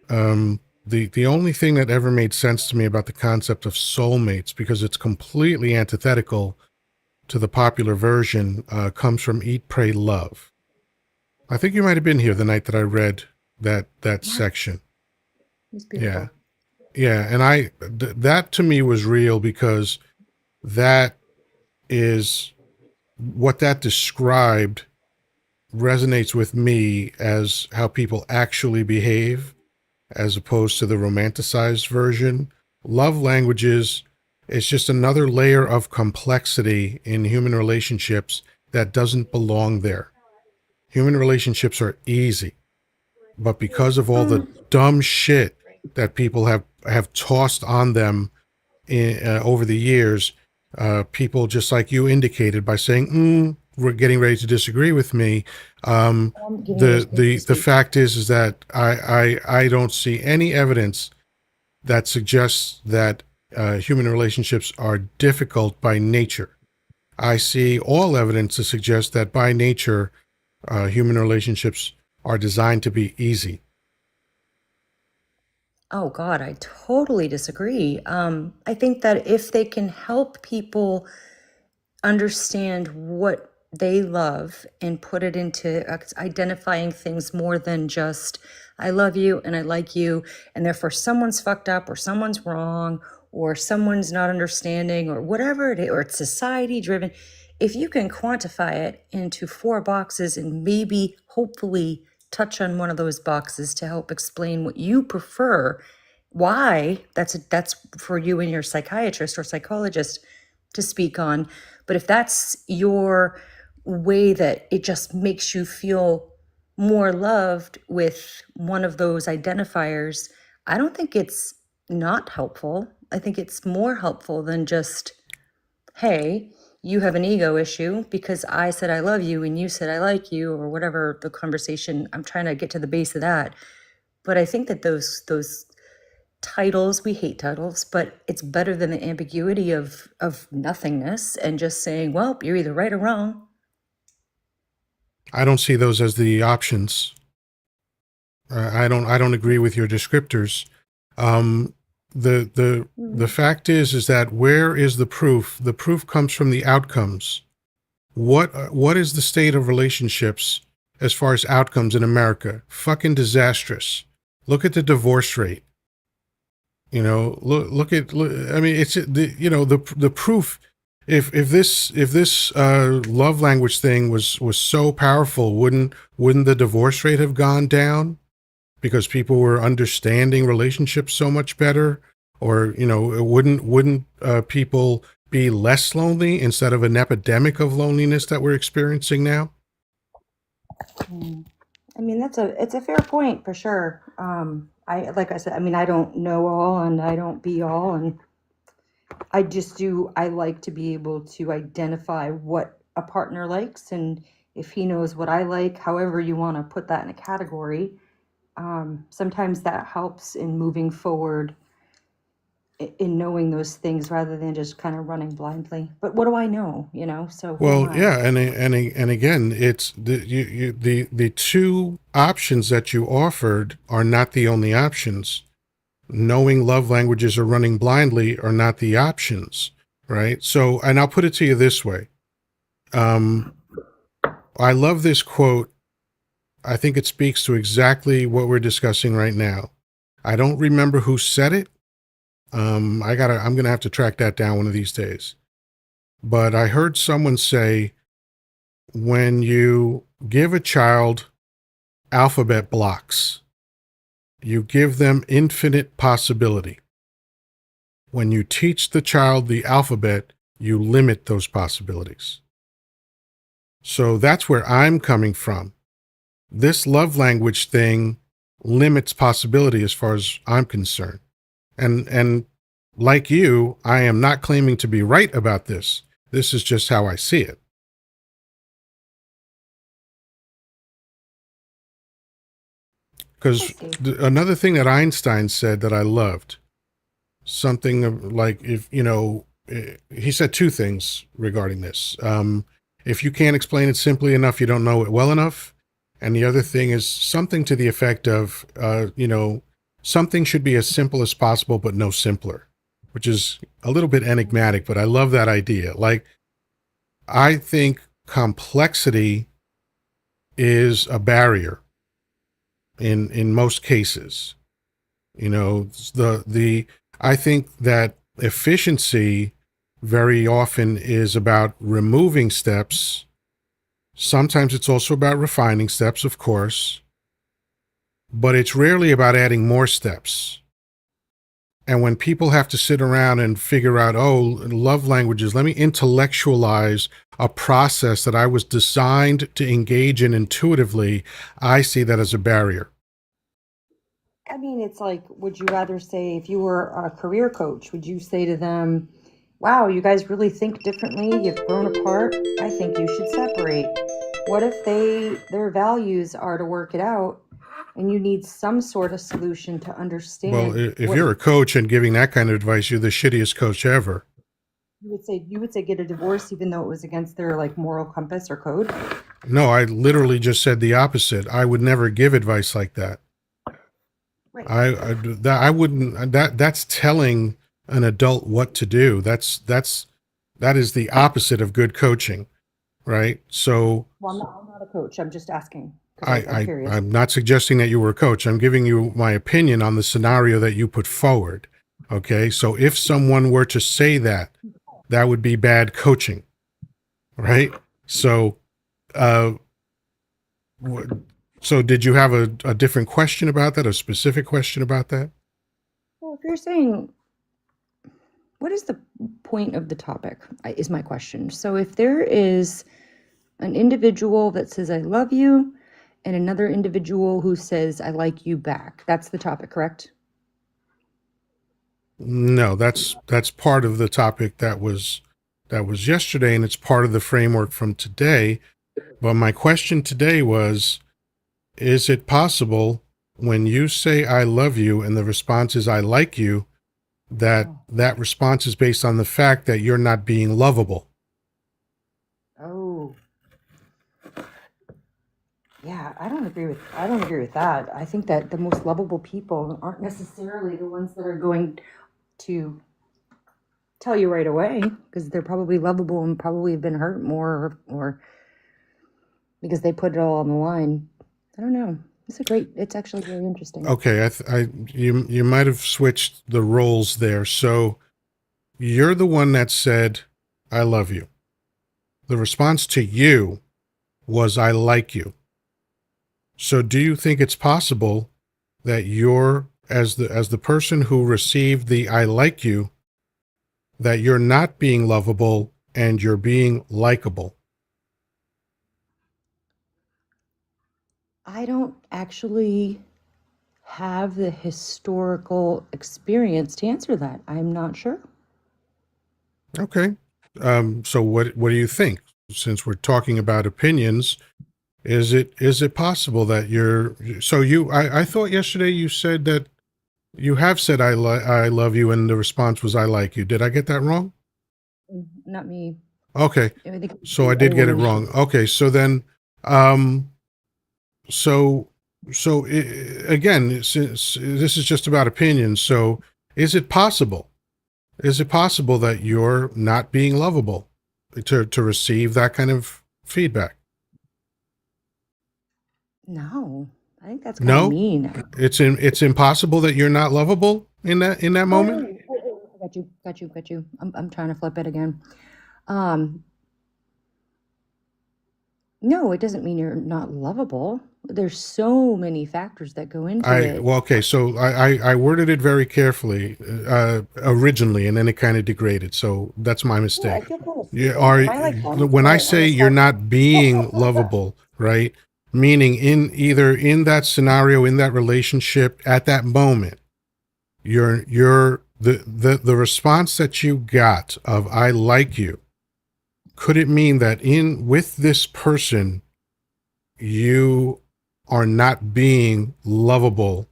the only thing that ever made sense to me about the concept of soulmates, because it's completely antithetical to the popular version, comes from Eat, Pray, Love. I think you might have been here the night that I read that section. It's Yeah, beautiful. yeah, and that to me was real because that is what that described resonates with me as how people actually behave as opposed to the romanticized version. Love languages is just another layer of complexity in human relationships that doesn't belong there. Human relationships are easy, but because of all the dumb shit that people have tossed on them over the years, people just like you indicated by saying, we're getting ready to disagree with me. I'm giving you space to The speak. fact is that I don't see any evidence that suggests that human relationships are difficult by nature. I see all evidence to suggest that by nature, human relationships are designed to be easy. Oh God, I totally disagree. I think that if they can help people understand what they love and put it into identifying things more than just I love you and I like you, and therefore someone's fucked up or someone's wrong or someone's not understanding or whatever it is, or it's society driven. If you can quantify it into 4 boxes and maybe hopefully touch on one of those boxes to help explain what you prefer, why, that's for you and your psychiatrist or psychologist to speak on. But if that's your way that it just makes you feel more loved with one of those identifiers, I don't think it's not helpful. I think it's more helpful than just, hey, you have an ego issue because I said I love you and you said I like you, or whatever the conversation. I'm trying to get to the base of that. But I think that those titles, we hate titles, but it's better than the ambiguity of nothingness and just saying, well, you're either right or wrong. I don't see those as the options. I don't agree with your descriptors. Um, the fact is that where is the proof? The proof comes from the outcomes. What is the state of relationships as far as outcomes in America? Fucking disastrous. Look at the divorce rate. I mean, it's the proof. If this love language thing was so powerful, wouldn't the divorce rate have gone down because people were understanding relationships so much better? Or wouldn't people be less lonely instead of an epidemic of loneliness that we're experiencing now? I mean, it's a fair point for sure. I like I said, I mean, I don't know all and I don't be all, and I just do. I like to be able to identify what a partner likes, and if he knows what I like, however you want to put that in a category, sometimes that helps in moving forward in knowing those things rather than just kind of running blindly. But what do I know? So who am Well, I? yeah, and again, it's the two options that you offered are not the only options. Knowing love languages or running blindly are not the options, right? So, and I'll put it to you this way. I love this quote. I think it speaks to exactly what we're discussing right now. I don't remember who said it. I'm gonna have to track that down one of these days. But I heard someone say, when you give a child alphabet blocks, you give them infinite possibility. When you teach the child the alphabet, you limit those possibilities. So that's where I'm coming from. This love language thing limits possibility as far as I'm concerned. And like you, I am not claiming to be right about this. This is just how I see it. Because another thing that Einstein said that I loved, something like, if he said two things regarding this. If you can't explain it simply enough, you don't know it well enough. And the other thing is something to the effect of, something should be as simple as possible, but no simpler, which is a little bit enigmatic, but I love that idea. Like, I think complexity is a barrier in most cases. I think that efficiency very often is about removing steps. Sometimes it's also about refining steps, of course, but it's rarely about adding more steps. And when people have to sit around and figure out, oh, love languages, let me intellectualize a process that I was designed to engage in intuitively, I see that as a barrier. I mean, it's like, would you rather say, if you were a career coach, would you say to them, wow, you guys really think differently, you've grown apart, I think you should separate? What if their values are to work it out and you need some sort of solution to Well, understand if what you're a coach and giving that kind of advice, you're the shittiest coach ever. you would say get a divorce even though it was against their like moral compass or code? No, I literally just said the opposite. I would never give advice like that. Right. I wouldn't. That's telling an adult what to do. That is the opposite of good coaching, right? So Well, I'm not a coach. I'm just asking because I'm curious. I'm not suggesting that you were a coach. I'm giving you my opinion on the scenario that you put forward. Okay, so if someone were to say that, that would be bad coaching, right? So, uh, so did you have a different question about that, a specific question about that? Well, if you're saying, what is the point of the topic? Is my question. So if there is an individual that says, I love you, and another individual who says, I like you back, that's the topic, correct? No, that's part of the topic that was yesterday, and it's part of the framework from today. But my question today was, is it possible when you say I love you and the response is I like you, that that response is based on the fact that you're not being lovable? Oh, yeah, I don't agree with that. I think that the most lovable people aren't necessarily the ones that are going to tell you right away, because they're probably lovable and probably have been hurt more, or because they put it all on the line. I don't know. It's actually very interesting. Okay, you might have switched the roles there. So you're the one that said I love you. The response to you was I like you. So do you think it's possible that you're, as the person who received the I like you, that you're not being lovable and you're being likable? I don't actually have the historical experience to answer that. I'm not sure. Okay. So what do you think? since we're talking about opinions, is it possible that I thought yesterday you said that you have said I love you and the response was I like you. Did I get that wrong? Not me. Okay. I think So I the did other get it woman. wrong. Okay, so then um so again, since this is just about opinions, so is it possible? Is it possible that you're not being lovable to receive that kind of feedback? No, I think that's kind of No? mean. It's impossible that you're not lovable in that moment? Got you. I'm trying to flip it again. Um, no, it doesn't mean you're not lovable. There's so many factors that go into it. Okay, so I worded it very carefully originally, and then it kind of degraded. So that's my Yeah, I mistake. feel kind of You stupid. are Am I like them? when I On say the you're spot? not being lovable, right? Meaning in either in that scenario, in that relationship, at that moment, the response that you got of "I like you," could it mean that in with this person you are not being lovable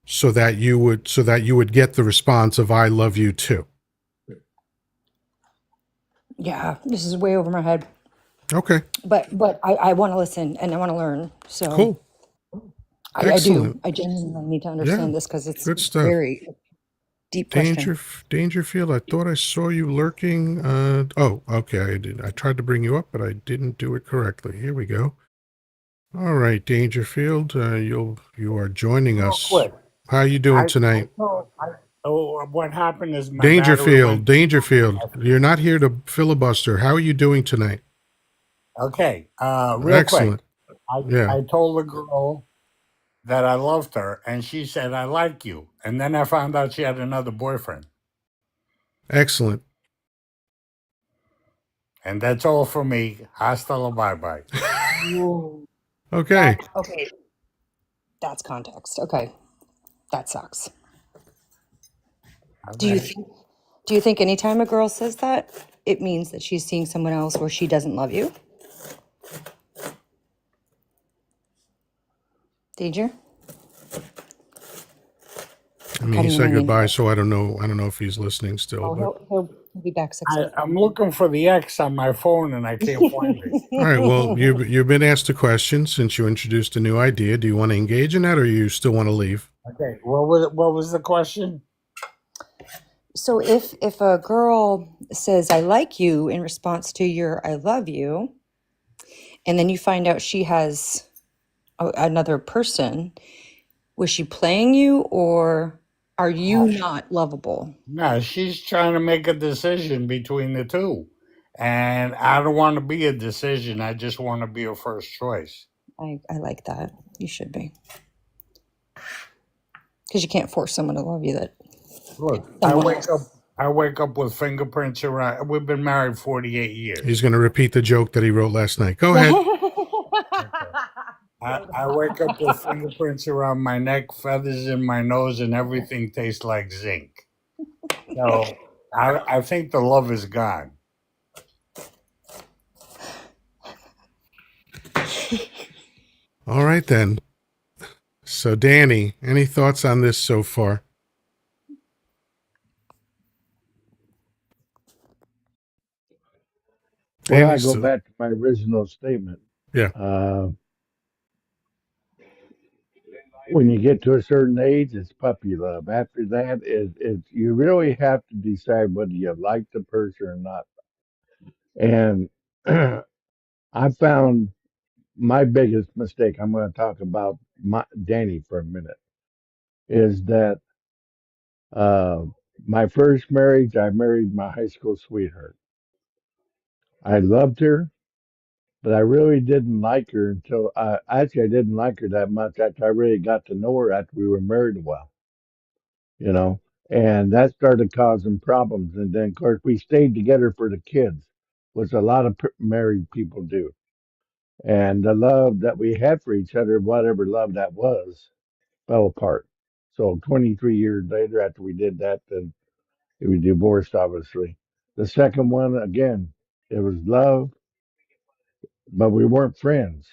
so that you would get the response of I love you too. Yeah, this is way over my head. Okay, But I want to listen and I want to learn. So cool. I Excellent. do. I genuinely need to Yeah, understand this because it's good stuff. very deep question. Dangerfield, I thought I saw you lurking. Oh, okay, I did. I tried to bring you up, but I didn't do it correctly. Here we go. All right, Dangerfield, you are joining Real us. quick, How you doing I tonight? told, what happened is my battery Dangerfield, went. Dangerfield, you're not here to filibuster. How are you doing tonight? Okay, real quick, Excellent. Yeah, I told the girl that I loved her, and she said I like you, and then I found out she had another boyfriend, excellent. and that's all for me. Hasta la bye bye. Whoa. Okay. Okay. That's context. Okay. That sucks. Do you Okay. think, do you think anytime a girl says that, it means that she's seeing someone else where she doesn't love you? Danger? I I'm mean, he cutting an said onion. goodbye, so I don't know. I don't know if he's listening still. Oh, But he'll be back 6 I'm looking for the X on my phone, and I can't find it. all right. Well, minutes. you've been asked a question since you introduced a new idea. Do you want to engage in that, or you still want to leave? Okay, what was the question? So if a girl says I like you in response to your I love you, and then you find out she has another person, was she playing you or are you not lovable? No, she's trying to make a decision between the two. And I don't want to be a decision. I just want to be a first choice. I like that. You should be. Because you can't force someone to love you that Look, someone else. I wake up with fingerprints around. We've been married 48 years. He's going to repeat the joke that he wrote last night. Go ahead. I wake up with fingerprints around my neck, feathers in my nose, and everything tastes like zinc. So I think the love is gone. All right then. So, Danny, any thoughts on this so far? Well, I Danny, go so, back to my original statement. yeah. Uh, when you get to a certain age, it's puppy love. After that, you really have to decide whether you like the person or not. And I found my biggest mistake. I'm going to talk about Danny for a minute. Is that uh, my first marriage? I married my high school sweetheart. I loved her, but I really didn't like her until actually I didn't like her that much after I really got to know her after we were married a while, you know, and that started causing problems. And then, of course, we stayed together for the kids, which a lot of married people do. And the love that we had for each other, whatever love that was, fell apart. So 23 years later, after we did that, then we divorced, obviously. The second one, again, it was love. but we weren't friends.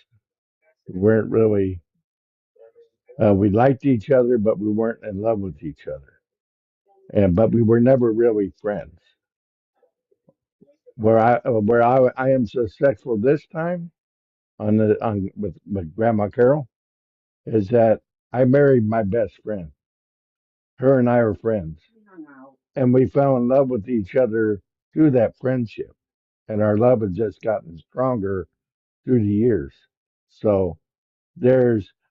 We weren't really. We liked each other, but we weren't in love with each other. And but we were never really friends. I am successful this time on with Grandma Carol is that I married my best friend. Her and I are friends, and we fell in love with each other through that friendship, and our love has just gotten stronger through the years. So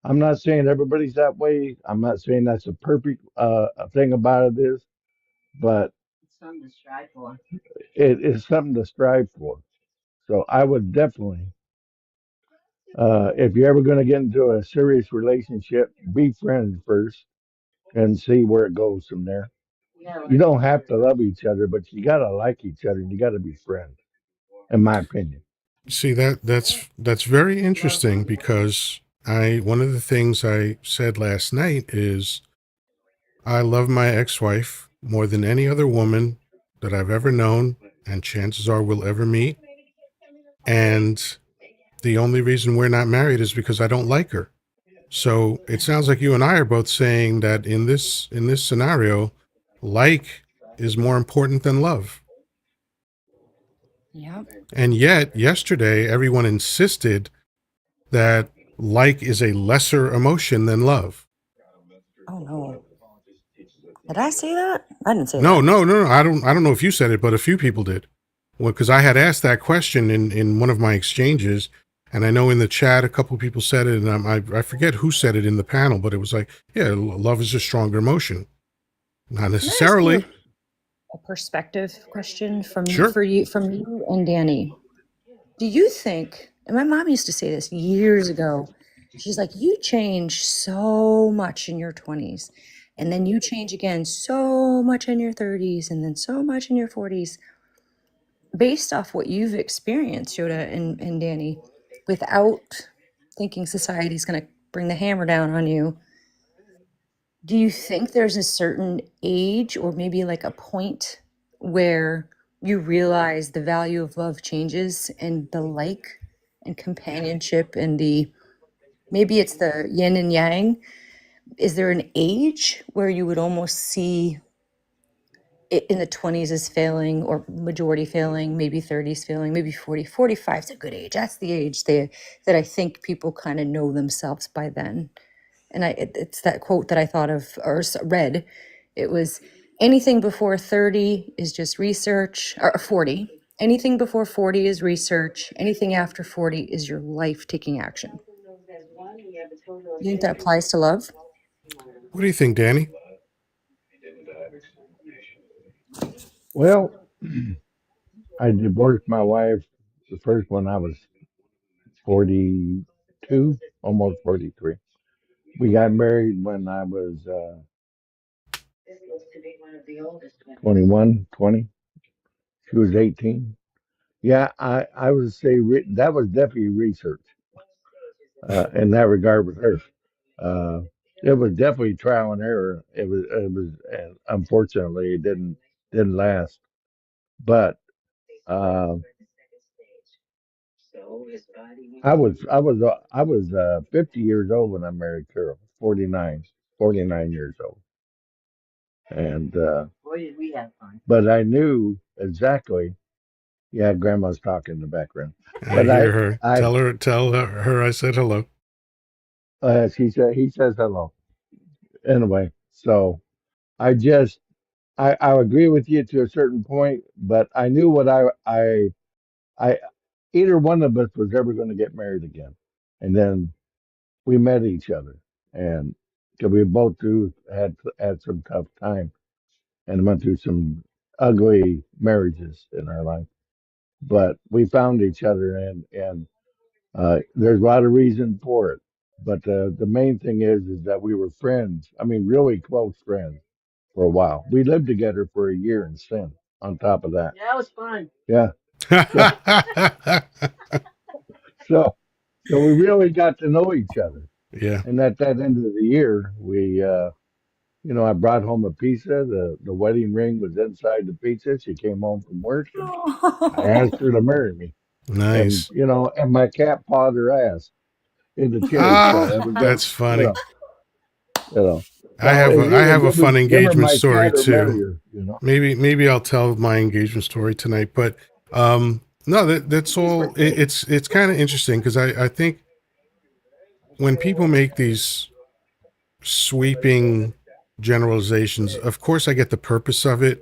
I'm not saying everybody's that way. I'm not saying that's a perfect thing about it is, but it is something to strive for. So I would definitely, if you're ever going to get into a serious relationship, be friends first and see where it goes from there. You don't have to love each other, but you got to like each other and you got to be friends, in my opinion. See, that's very interesting because I one of the things I said last night is I love my ex-wife more than any other woman that I've ever known and chances are we'll ever meet. And the only reason we're not married is because I don't like her. So it sounds like you and I are both saying that in this scenario, like is more important than love. Yep. And yet, yesterday, everyone insisted that like is a lesser emotion than love. Oh no. Did I say that? I didn't say No, that. no, no, no. I don't know if you said it, but a few people did. Well, because I had asked that question in one of my exchanges, and I know in the chat a couple of people said it, and I forget who said it in the panel, but it was like, yeah, love is a stronger emotion. Not Can I ask you necessarily. a perspective question Sure. from you and Danny? Do you think, and my mom used to say this years ago, she's like, you change so much in your 20s, and then you change again so much in your 30s, and then so much in your 40s, based off what you've experienced, Yoda and Danny, without thinking society's going to bring the hammer down on you. Do you think there's a certain age or maybe like a point where you realize the value of love changes and the like and companionship and the maybe it's the yin and yang? Is there an age where you would almost see it in the 20s is failing or majority failing, maybe 30s failing, maybe 40? 45 is a good age. That's the age that I think people kind of know themselves by then. And it's that quote that I thought of or read. It was anything before 30 is just research, or 40. Anything before 40 is research. Anything after 40 is your life taking action. You think that applies to love? What do you think, Danny? Well, I divorced my wife, the first one I was 42, almost 43. We got married when I was 21, 20. She was 18. Yeah, I would say that was definitely research in that regard with her. Uh, it was definitely trial and error. And unfortunately, it didn't last. But uh, I was 50 years old when I married Carol. 49 years old, and but I knew exactly. Yeah, Grandma's talking in the background, I but hear her. I Tell her I said hello. he says hello anyway. So I just I agree with you to a certain point, but I knew what I either one of us was ever going to get married again, and then we met each other, and 'cause we both had some tough time and went through some ugly marriages in our life, but we found each other, and there's a lot of reason for it. But the main thing is that we were friends. I mean, really close friends for a while. We lived together for a year in sin. On top of that, yeah. So so so we really got to know each other. Yeah. And at that end of the year, I brought home a pizza. The wedding ring was inside the pizza. She came home from work, and I asked Oh, her to marry me. and Nice. and my cat pawed her ass in the chair. So Ah, that was that's you funny. know, you know. I So have it's a I either have a fun give her engagement my story cat or too. marry her. Maybe I'll tell my engagement story tonight. But no, that's all. It's kind of interesting because I think when people make these sweeping generalizations, of course I get the purpose of it.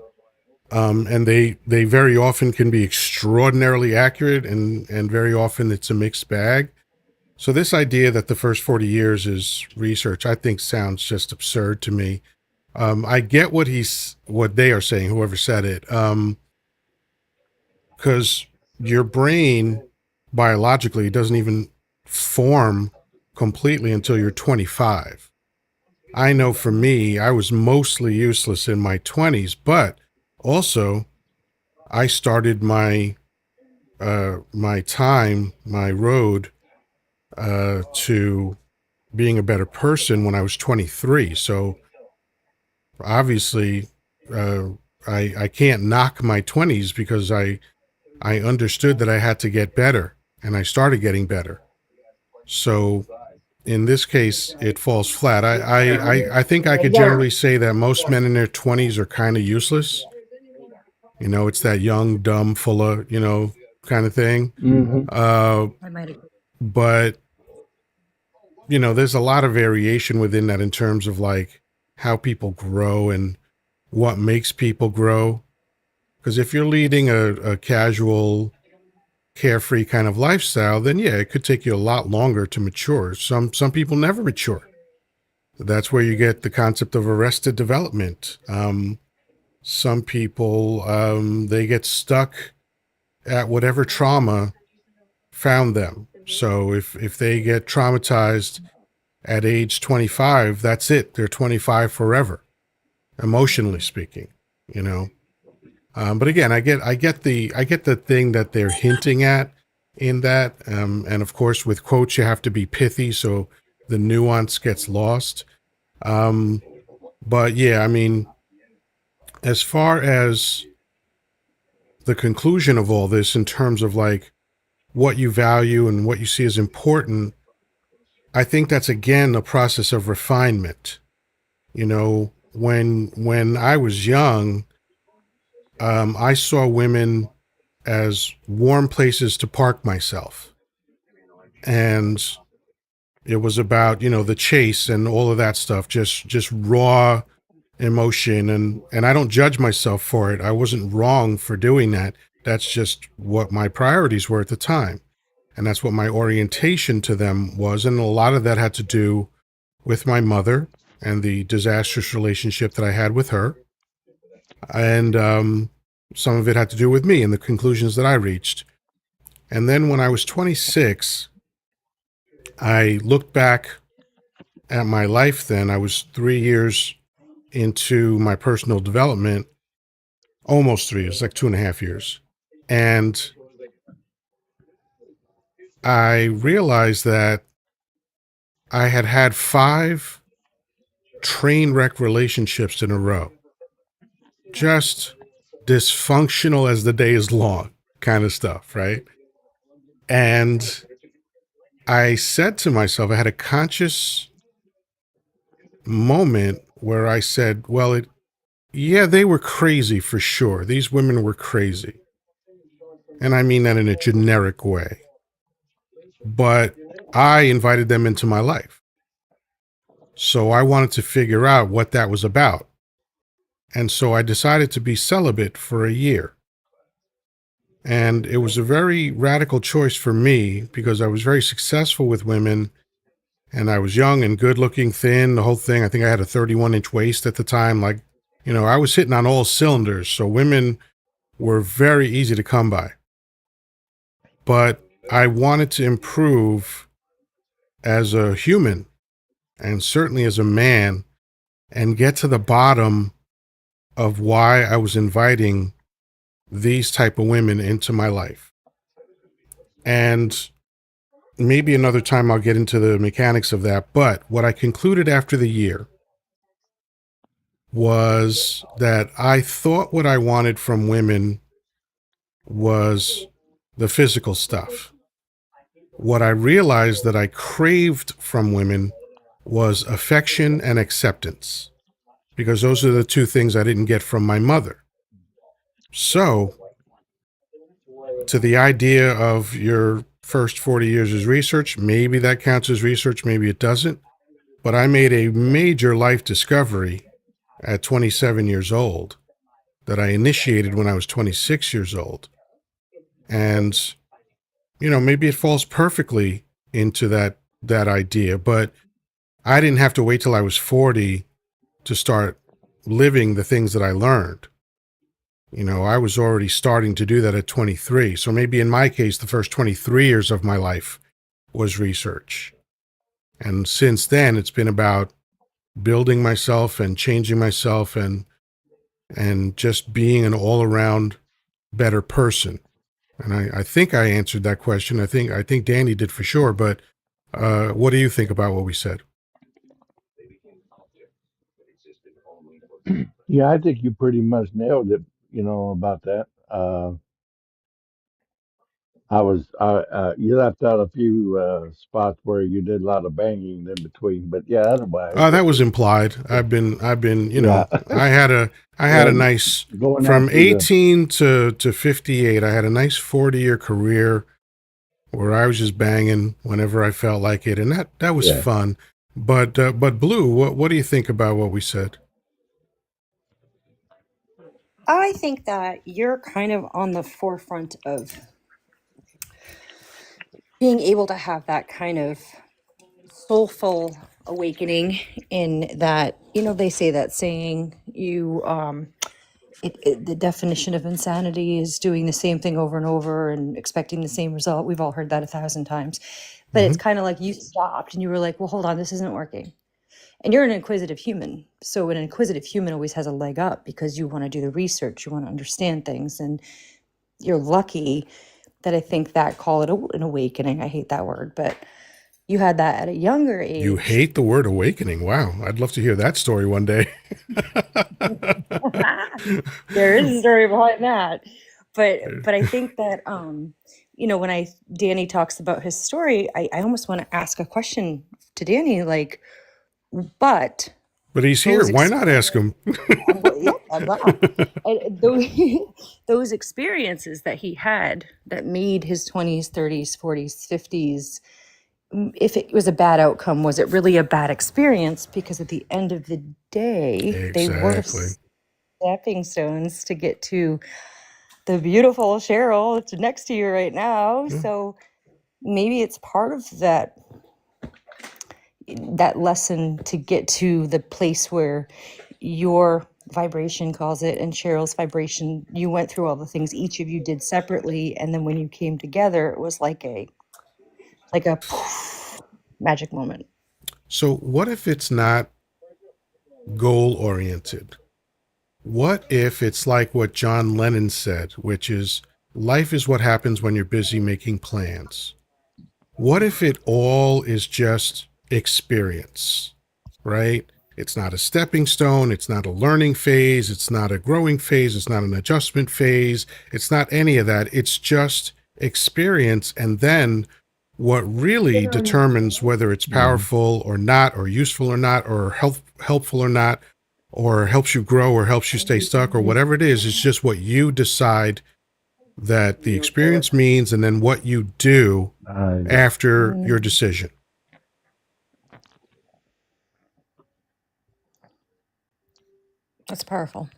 And they very often can be extraordinarily accurate, and very often it's a mixed bag. So this idea that the first 40 years is research, I think sounds just absurd to me. I get what they are saying, whoever said it, because your brain biologically doesn't even form completely until you're 25. I know for me, I was mostly useless in my 20s, but also I started my road to being a better person when I was 23. So obviously, uh, I can't knock my 20s because I understood that I had to get better, and I started getting better. So in this case, it falls flat. I think I could generally say that most men in their 20s are kind of useless. It's that young, dumb, full of, kind of thing. Hmm. I might agree. But there's a lot of variation within that in terms of like how people grow and what makes people grow. Because if you're leading a casual, carefree kind of lifestyle, then yeah, it could take you a lot longer to mature. Some people never mature. That's where you get the concept of arrested development. Some people they get stuck at whatever trauma found them. So if they get traumatized at age 25, that's it. They're 25 forever, emotionally speaking. You know. But again, I get the thing that they're hinting at in that, and of course, with quotes, you have to be pithy, so the nuance gets lost. Um, but yeah, I mean, as far as the conclusion of all this, in terms of like what you value and what you see as important, I think that's again a process of refinement. When I was young, I saw women as warm places to park myself. And it was about, the chase and all of that stuff, just raw emotion, and I don't judge myself for it. I wasn't wrong for doing that. That's just what my priorities were at the time. And that's what my orientation to them was. And a lot of that had to do with my mother and the disastrous relationship that I had with her. And some of it had to do with me and the conclusions that I reached. And then when I was 26, I looked back at my life then. I was 3 years into my personal development, almost 3 years, like 2.5 years. And I realized that I had had 5 train wreck relationships in a row, just dysfunctional as the day is long kind of stuff, right? And I said to myself, I had a conscious moment where I said, well, yeah, they were crazy for sure. These women were crazy. And I mean that in a generic way. But I invited them into my life. So I wanted to figure out what that was about. And so I decided to be celibate for a year. And it was a very radical choice for me because I was very successful with women, and I was young and good looking, thin, the whole thing. I think I had a 31-inch waist at the time. Like, I was hitting on all cylinders. So women were very easy to come by. But I wanted to improve as a human and certainly as a man and get to the bottom of why I was inviting these type of women into my life. And maybe another time I'll get into the mechanics of that. But what I concluded after the year was that I thought what I wanted from women was the physical stuff. What I realized that I craved from women was affection and acceptance, because those are the two things I didn't get from my mother. So, to the idea of your first 40 years as research, maybe that counts as research, maybe it doesn't. But I made a major life discovery at 27 years old that I initiated when I was 26 years old. And, maybe it falls perfectly into that idea, but I didn't have to wait till I was 40 to start living the things that I learned. I was already starting to do that at 23. So maybe in my case, the first 23 years of my life was research. And since then, it's been about building myself and changing myself and just being an all-around better person. And I think I answered that question. I think Danny did for sure. But what do you think about what we said? Yeah, I think you pretty much nailed it, about that. You left out a few spots where you did a lot of banging in between, but yeah, otherwise, That was implied. I've been, yeah, I had a well, nice, going from after the, 18 to 58, I had a nice 40-year career where I was just banging whenever I felt like it. And that was yeah. fun. But Blue, what do you think about what we said? I think that you're kind of on the forefront of being able to have that kind of soulful awakening, in that, they say that saying, the definition of insanity is doing the same thing over and over and expecting the same result. We've all heard that 1,000 times. But it's kind of like you stopped and you were like, well, hold on, this isn't working. And you're an inquisitive human. So an inquisitive human always has a leg up because you want to do the research, you want to understand things. And you're lucky that I think that, call it an awakening. I hate that word, but you had that at a younger You age. hate the word awakening. Wow. I'd love to hear that story one day. There is a story behind that. But I think that, when Danny talks about his story, I almost want to ask a question to Danny, like, but But he's here. those Why not ask him? I'm not. And those experiences that he had that made his 20s, 30s, 40s, 50s, if it was a bad outcome, was it really a bad experience? Because at the end of the day, they were Exactly. stepping stones to get to the beautiful Cheryl that's next to you right now. Yeah. So maybe it's part of that lesson to get to the place where your vibration calls it and Cheryl's vibration, you went through all the things each of you did separately, and then when you came together, it was like a magic moment. So what if it's not goal oriented? What if it's like what John Lennon said, which is, life is what happens when you're busy making plans? What if it all is just experience, right? It's not a stepping stone. It's not a learning phase. It's not a growing phase. It's not an adjustment phase. It's not any of that. It's just experience. And then what really determines whether it's powerful or not, or useful or not, or helpful or not, or helps you grow or helps you stay stuck or whatever it is just what you decide that the experience means, and then what you do after your decision. That's powerful.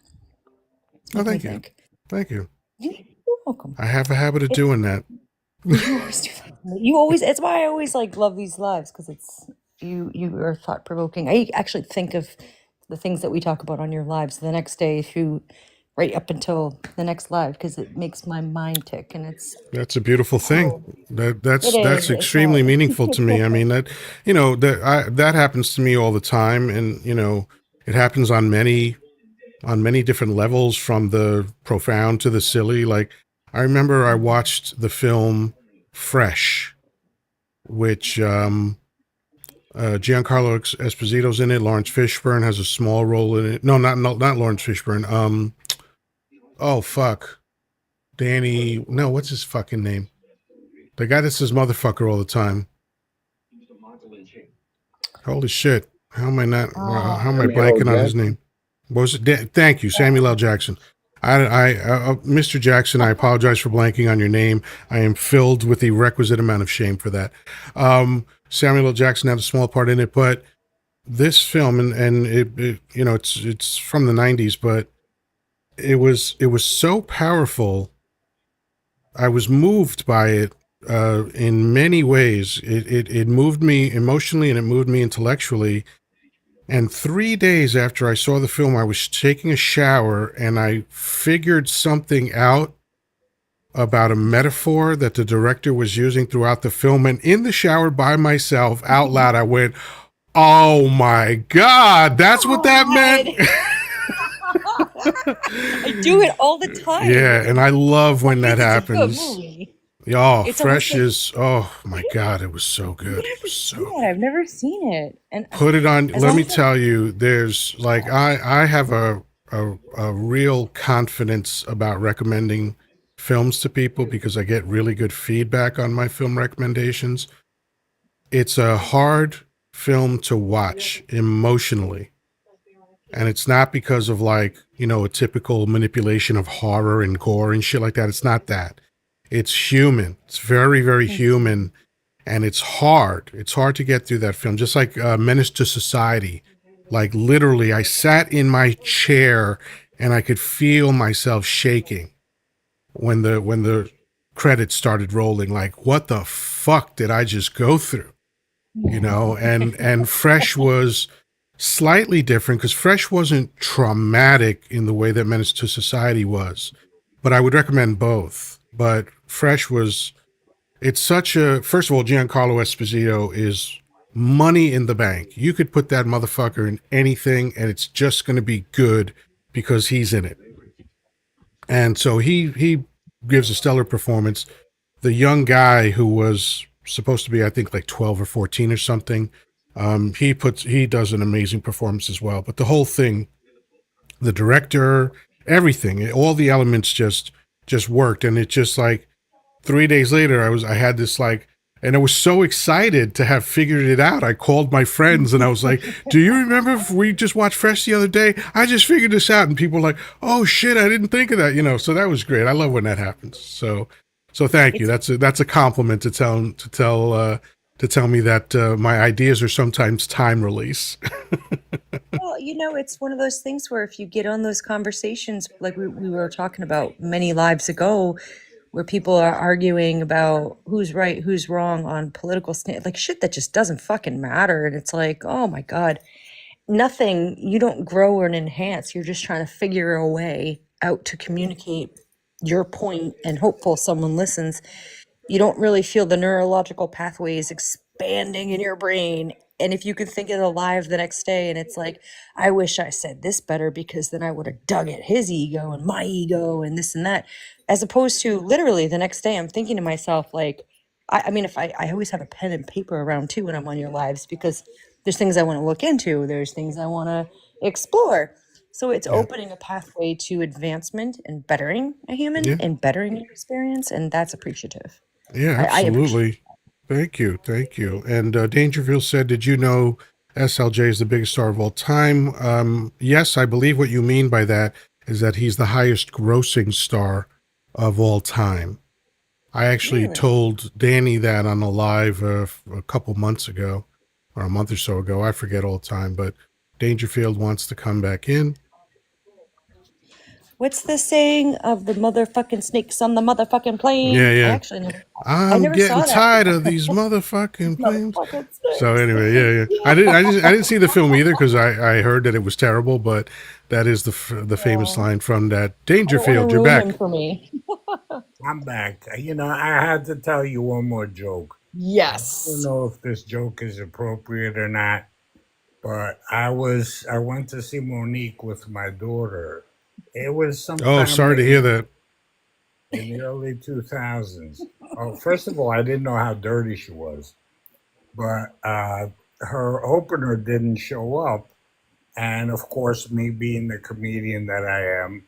Oh, thank you. Thank you. You're welcome. I have a habit of doing that. You always do that. It's why I always love these lives, because it's you are thought provoking. I actually think of the things that we talk about on your lives the next day through right up until the next live, because it makes my mind tick, and that's a beautiful thing. That's extremely It's meaningful to me. I mean, that happens to me all the time, and it happens on many different levels, from the profound to the silly. Like, I remember I watched the film Fresh, which Giancarlo Esposito's in it. Lawrence Fishburne has a small role in it. No, not Lawrence Fishburne. Oh fuck, Danny. No, what's his fucking name? The guy that says motherfucker all the time. Holy shit! How am I not? How am I Samuel blanking on his Jackson. name? What was it? Thank you, Samuel L. Jackson. Mr. Jackson, I apologize for blanking on your name. I am filled with the requisite amount of shame for that. Samuel L. Jackson had a small part in it, but this film, and it's from the '90s, but it was so powerful. I was moved by it in many ways. It moved me emotionally and it moved me intellectually. And 3 days after I saw the film, I was taking a shower and I figured something out about a metaphor that the director was using throughout the film. And in the shower by myself, out loud, I went, "Oh my God, that's what that meant." I do it all the time. Yeah, and I love when that It's a good happens. movie. Oh, It's almost Fresh like, is, oh my God, it was so I good. It never was see so that. I've never seen it. And put it on. as Let long me as tell you, there's like I have a real confidence about recommending films to people because I get really good feedback on my film recommendations. It's a hard film to watch emotionally, and it's not because of like, a typical manipulation of horror and gore and shit like that. It's not that. It's human. It's very, very human, and it's hard. It's hard to get through that film. Just like Menace to Society. Like literally, I sat in my chair and I could feel myself shaking when the credits started rolling. Like, what the fuck did I just go through? And Fresh was slightly different because Fresh wasn't traumatic in the way that Menace to Society was. But I would recommend both. But Fresh was, it's such a, first of all, Giancarlo Esposito is money in the bank. You could put that motherfucker in anything and it's just going to be good because he's in it. And so he gives a stellar performance. The young guy who was supposed to be, I think, like 12 or 14 or something, he does an amazing performance as well. But the whole thing, the director, everything, all the elements just worked, and it just like 3 days later, I had this like, and I was so excited to have figured it out. I called my friends and I was like, "Do you remember if we just watched Fresh the other day? I just figured this out." And people were like, "Oh shit, I didn't think of that." So that was great. I love when that happens. So thank you. it's That's a compliment to tell me that my ideas are sometimes time release. well, it's one of those things where if you get on those conversations, like we were talking about many lives ago, where people are arguing about who's right, who's wrong on political stand, like shit that just doesn't fucking matter. And it's like, oh my God, nothing, you don't grow or enhance. You're just trying to figure a way out to communicate your point and hopeful someone listens. You don't really feel the neurological pathways expanding in your brain. And if you could think of it alive the next day and it's like, I wish I said this better because then I would have dug at his ego and my ego and this and that, as opposed to literally the next day, I'm thinking to myself, like, I mean, if I always have a pen and paper around too when I'm on your lives because there's things I want to look into, there's things I want to explore. So it's Yeah, opening a pathway to advancement and bettering a human yeah, and bettering your experience. And that's appreciative. yeah, I appreciate. absolutely. Thank you. And Dangerfield said, "Did you know SLJ is the biggest star of all time?" Yes, I believe what you mean by that is that he's the highest grossing star of all time. I actually Really? told Danny that on a live a couple months ago, or a month or so ago. I forget all the time, but Dangerfield wants to come back in. What's the saying of the motherfucking snakes on the motherfucking Yeah, plane? yeah. I I'm never getting saw that. tired of these motherfucking planes. Motherfucking So snakes. anyway, yeah. I didn't see the film either because I heard that it was terrible. But that is the famous Oh, line from that. I don't want to Dangerfield, you're ruin him back. for me. I'm back. I had to tell you one more joke. I don't Yes. know if this joke is appropriate or not, but I went to see Monique with my daughter. It was Oh, sometime sorry to hear that. in the early 2000s. Oh, first of all, I didn't know how dirty she was, but her opener didn't show up. And of course, me being the comedian that I am,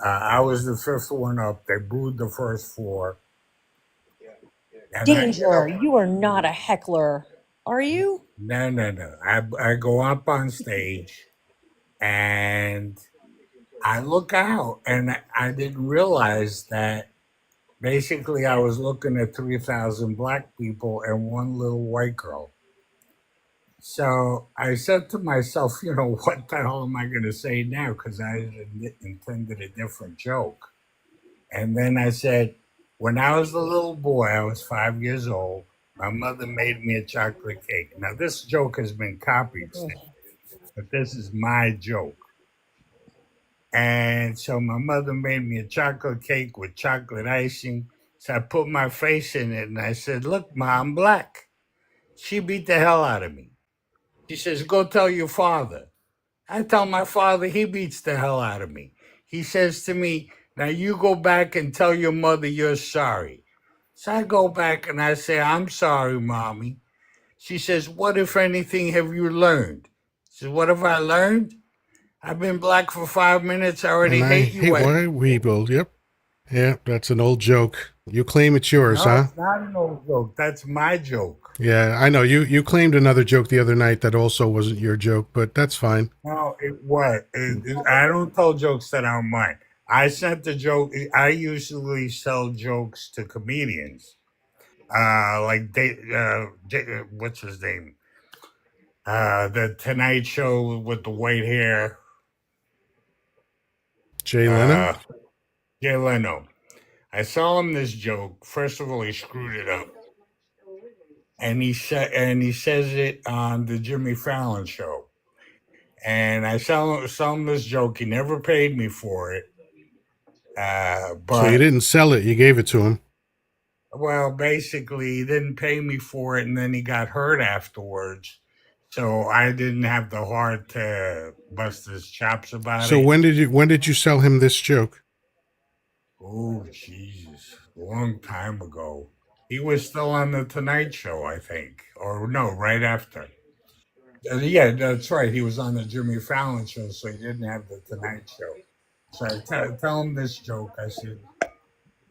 I was the fifth one up. They booed the first four, and Danger, you are not a heckler, are you? no. I go up on stage, and I look out, and I didn't realize that basically I was looking at 3,000 black people and one little white girl. So I said to myself, what the hell am I going to say now? Because I intended a different joke. And then I said, when I was a little boy, I was 5 years old. My mother made me a chocolate cake. Now, this joke has been copied since, but this is my joke. And so my mother made me a chocolate cake with chocolate icing. So I put my face in it and I said, look, Ma, I'm black. She beat the hell out of me. She says, go tell your father. I tell my father, he beats the hell out of me. He says to me, now you go back and tell your mother you're sorry. So I go back and I say, I'm sorry, Mommy. She says, what, if anything, have you learned? She says, what have I learned? I've been black for 5 minutes. I And already I hate hate you. white people. Yep. Yeah, that's an old joke. You claim it's yours, No, huh? it's not an old joke. That's my joke. Yeah, I know. You claimed another joke the other night that also wasn't your joke, but that's fine. No, it was. I don't tell jokes that aren't mine. I sent the joke. I usually sell jokes to comedians. What's his name? The Tonight Show with the white hair. Jay Leno? Uh, Jay Leno. I saw him this joke. First of all, he screwed it up, and he says it on the Jimmy Fallon show. And I saw him this joke. He never paid me for it. So you But didn't sell it, you gave it to him. well, basically, he didn't pay me for it, and then he got hurt afterwards. So I didn't have the heart to bust his chops about So it. when did you sell him this joke? Oh, Jesus. A long time ago. He was still on the Tonight Show, I think. Or no, right after. Yeah, that's right. He was on the Jimmy Fallon show, so he didn't have the Tonight Show. So I tell him this joke. I said,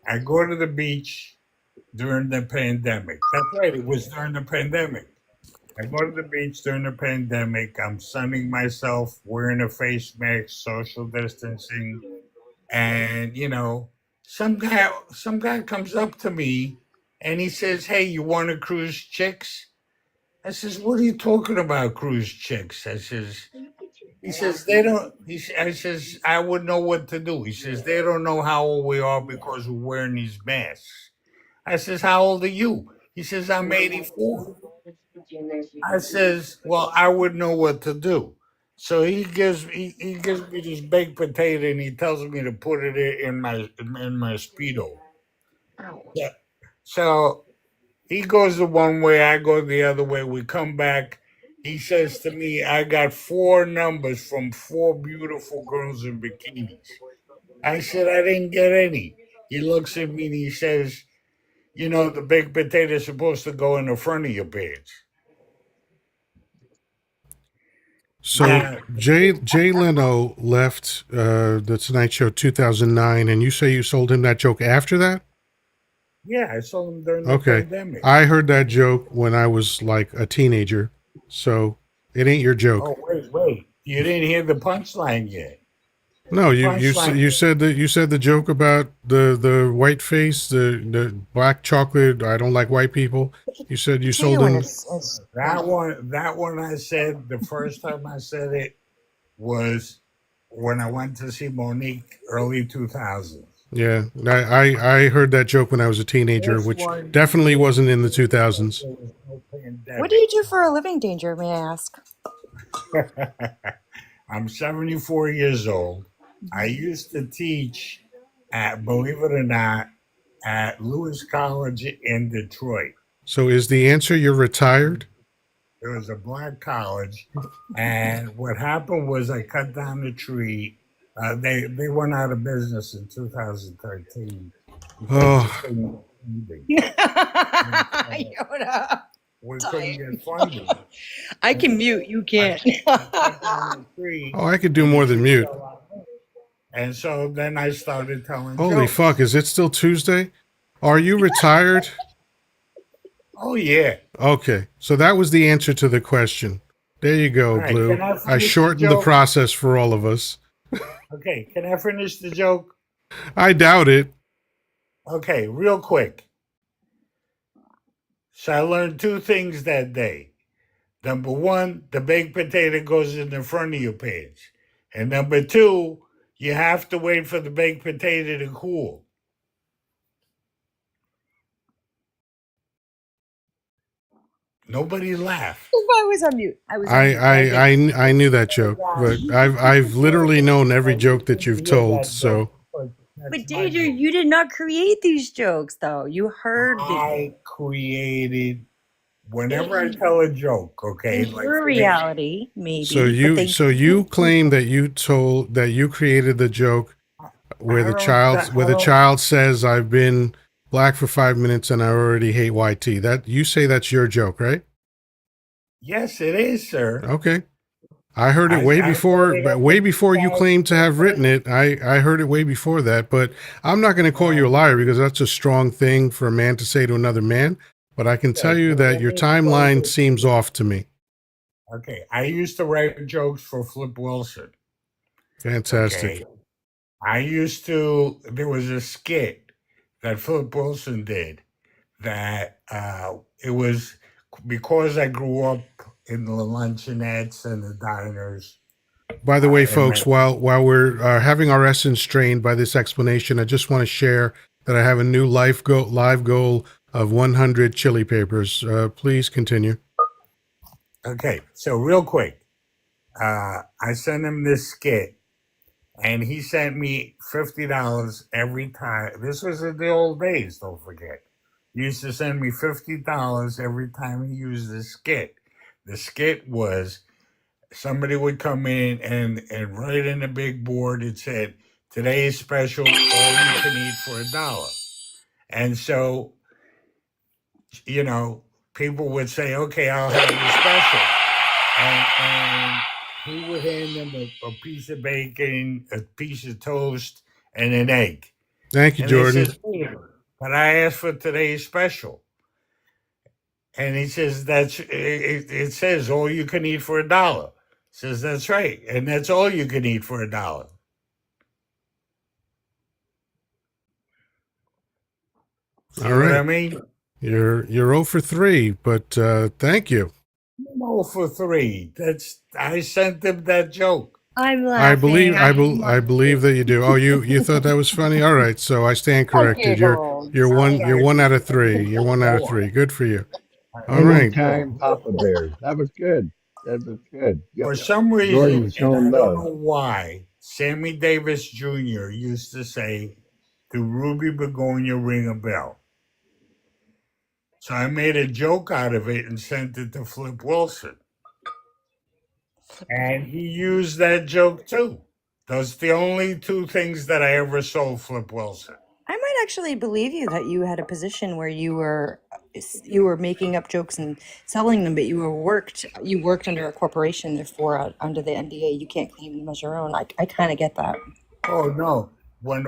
I go to the beach during the pandemic. That's right. It was during the pandemic. I go to the beach during the pandemic. I'm sunning myself, wearing a face mask, social distancing, and some guy comes up to me and he says, "Hey, you want to cruise chicks?" I says, "What are you talking about, cruise chicks?" He says they don't. I says I would know what to do. He says they don't know how old we are because we're wearing these masks. I says, how old are you? He says, I'm 84. I says, well, I would know what to do. So he gives me this baked potato and he tells me to put it in my speedo. Yeah. So he goes the one way, I go the other way. We come back. He says to me, I got four numbers from four beautiful girls in bikinis. I said, I didn't get any. He looks at me and he says, the baked potato is supposed to go in the front of your pants. So Now, Jay Leno left the Tonight Show 2009, and you say you sold him that joke after that? yeah, I saw him during the Okay. pandemic. I heard that joke when I was like a teenager, so it ain't your joke. Oh, wait. You didn't hear the punchline yet. No, The you said the joke about the white face, the black chocolate. I don't like white people. You said you sold Potato in him. his that one I said the first time I said it was when I went to see Monique early 2000s. Yeah, I heard that joke when I was a teenager, This which one, definitely wasn't in the 2000s. there was no What do you pandemic. do for a living, Danger, may I ask? I'm 74 years old. I used to teach believe it or not, at Lewis College in Detroit. So is the answer you're retired? It was a black college, and what happened was I cut down the tree. They went out of business in 2013 because they Oh, couldn't get funding. Yoda. We couldn't get funding. I can mute, you I can't. cut down the tree, I could do and the more than tree mute. fell out. And so then I started telling Holy jokes. fuck, is it still Tuesday? Are you retired? Oh, yeah. Okay, so that was the answer to the question. There you All go, right. Can Blue. I I finish the shortened the joke? process for all of us. Okay. Can I finish the joke? I doubt it. Okay. Real quick. So I learned two things that day. Number one, the baked potato goes in the front of your pants. And number two, you have to wait for the baked potato to cool. Nobody laughed. I was on mute. I was on I mute. But I I did. I, I knew that joke, but I've literally known every joke that you've Hear told. that joke, So but that's But my Danger, joke. you did not create these jokes, though. You heard the I created whenever I tell a joke, okay, in like your today. reality, so maybe. But you they so you claim that you created the joke where I the don't. child says I've been black for 5 minutes and I already hate white tea. That you say that's your joke, right? Yes, it is, sir. Okay. I heard it I brought it up way in before you claimed to have 2007. written it. I heard it way before that, but I'm not going to call you a Um, liar because that's a strong thing for a man to say to another man. But I can tell okay, you well, that let your me explain timeline this to seems you. off to me. Okay, I used to write jokes for Flip Wilson. Fantastic. Okay, I used to. There was a skit that Flip Wilson did that it was because I grew up in the luncheonettes and the diners By the way, in folks, while we're having our essence strained by this explanation, I just want to share that I have a new live goal of 100 chili papers. Please continue. Okay, so real quick, I sent him this skit, and he sent me $50 every time. This was in the old days. Don't forget, he used to send me $50 every time he used the skit. The skit was somebody would come in and write in a big board. It said today's special, all you can eat for $1. And so people would say, "Okay, I'll have the special," and he would hand them a piece of bacon, a piece of toast, and an egg. Thank you, And they Jordan. says, "Hey, but I asked for today's special." And he says, it says all you can eat for $1. Says that's right, and that's all you can eat for $1. See All what I right. mean? You're 0 for 3, but thank you. No, for three. That's I sent them that joke. I'm laughing. I believe that you do. Oh, you thought that was funny? All right, so I stand I corrected. giggled. You're Outside one out of people three. You're one out of know three. Good for you. All right. Anytime Papa Bears. That was good. That was good. For some Jordan reason, and showing I don't love. know why, Sammy Davis Jr. used to say, "Do Ruby Begonia ring a bell?" So I made a joke out of it and sent it to Flip Wilson. And he used that joke too. Those the only two things that I ever sold Flip Wilson. I might actually believe you that you had a position where you were making up jokes and selling them, but you worked under a corporation, therefore under the NDA you can't claim them as your own. I kind of get that. Oh no. When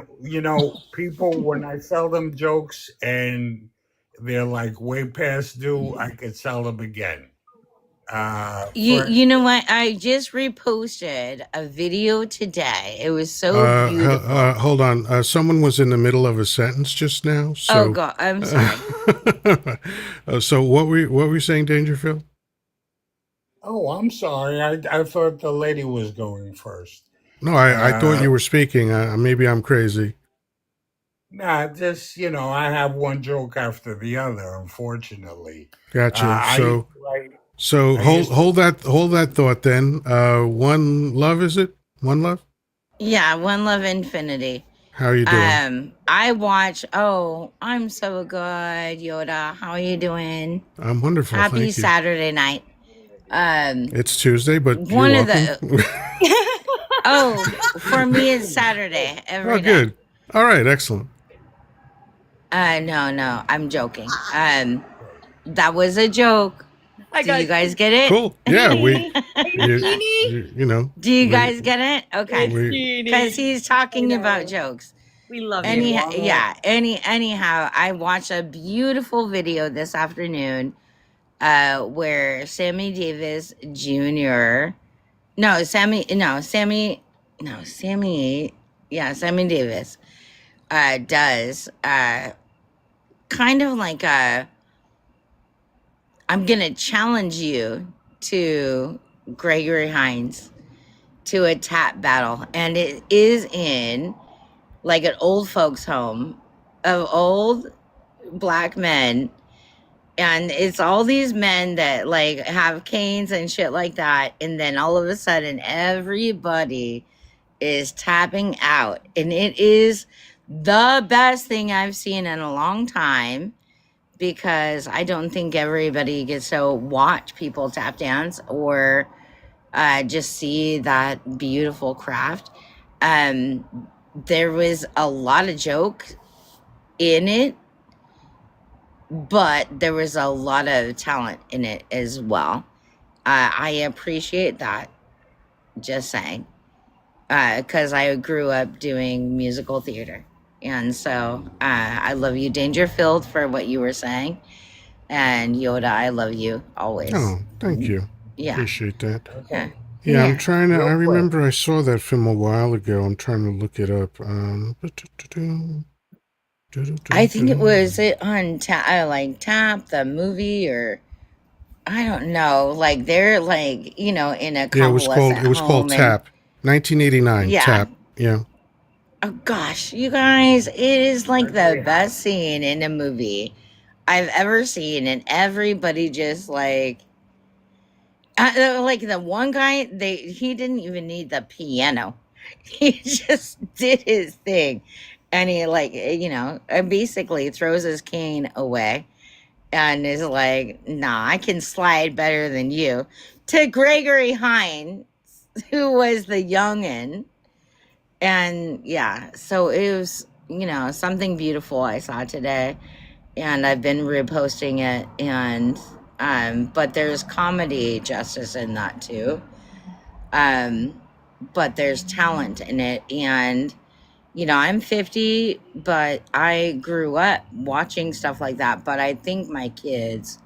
people when I sell them jokes and they're like way past due, I could sell them again. For You know what? I just reposted a video today. It was so beautiful. Hold on. Someone was in the middle of a sentence just now. Oh So, god, I'm sorry. so what were you saying, Dangerfield? Oh, I'm sorry. I thought the lady was going first. No, I thought Uh, you were speaking. Maybe I'm crazy. nah, just I have one joke after the other. Unfortunately, Gotcha. I used So, to write. so I used to. hold that thought then. One love, is it? One love? Yeah, One Love Infinity. How are you doing? I watch. Oh, I'm so good, Yoda. How are you doing? I'm wonderful. Happy Thank you. Saturday night. Um, It's Tuesday, but you're one of welcome. the oh, for me it's Saturday Oh, every day. good. All right. Excellent. No, I'm joking. That was a joke. I Do got you guys get it? Cool. Yeah, we, Jeannie. you know, Do you we, guys get it? Okay. we, Because he's talking about jokes. We love Any, you. yeah. Anyhow, I watched a beautiful video this afternoon, where Sammy Davis Jr. No, Sammy. No, Sammy. No, Sammy. Yeah, Sammy Davis. Does kind of like a. I'm gonna challenge you to Gregory Hines to a tap battle, and it is in like an old folks home of old black men, and it's all these men that like have canes and shit like that, and then all of a sudden everybody is tapping out, and it is the best thing I've seen in a long time, because I don't think everybody gets to watch people tap dance or just see that beautiful craft. Um, there was a lot of joke in it, but there was a lot of talent in it as well. I appreciate that. Just saying, because I grew up doing musical theater, and so I love you, Dangerfield, for what you were saying, and Yoda, I love you always. oh, thank you. Yeah. Appreciate that. Yeah. Yeah, I'm trying to, Real I quick. remember I saw that film a while ago. I'm trying to look it up. I think it was it on like Tap the movie, or I don't know. Like they're like, in a Yeah, it convalescent was called home, Tap. 1989, yeah. Tap. Yeah. Oh gosh, you guys, it is like the best scene in a movie I've ever seen, and everybody just like the one guy, he didn't even need the piano. He just did his thing, and he basically throws his cane away and is like, "Nah, I can slide better than you." To Gregory Hines, who was the youngin'. And yeah, so it was, something beautiful I saw today, and I've been reposting it. And but there's comedy justice in that too. But there's talent in it, and I'm 50, but I grew up watching stuff like that. But I think my kids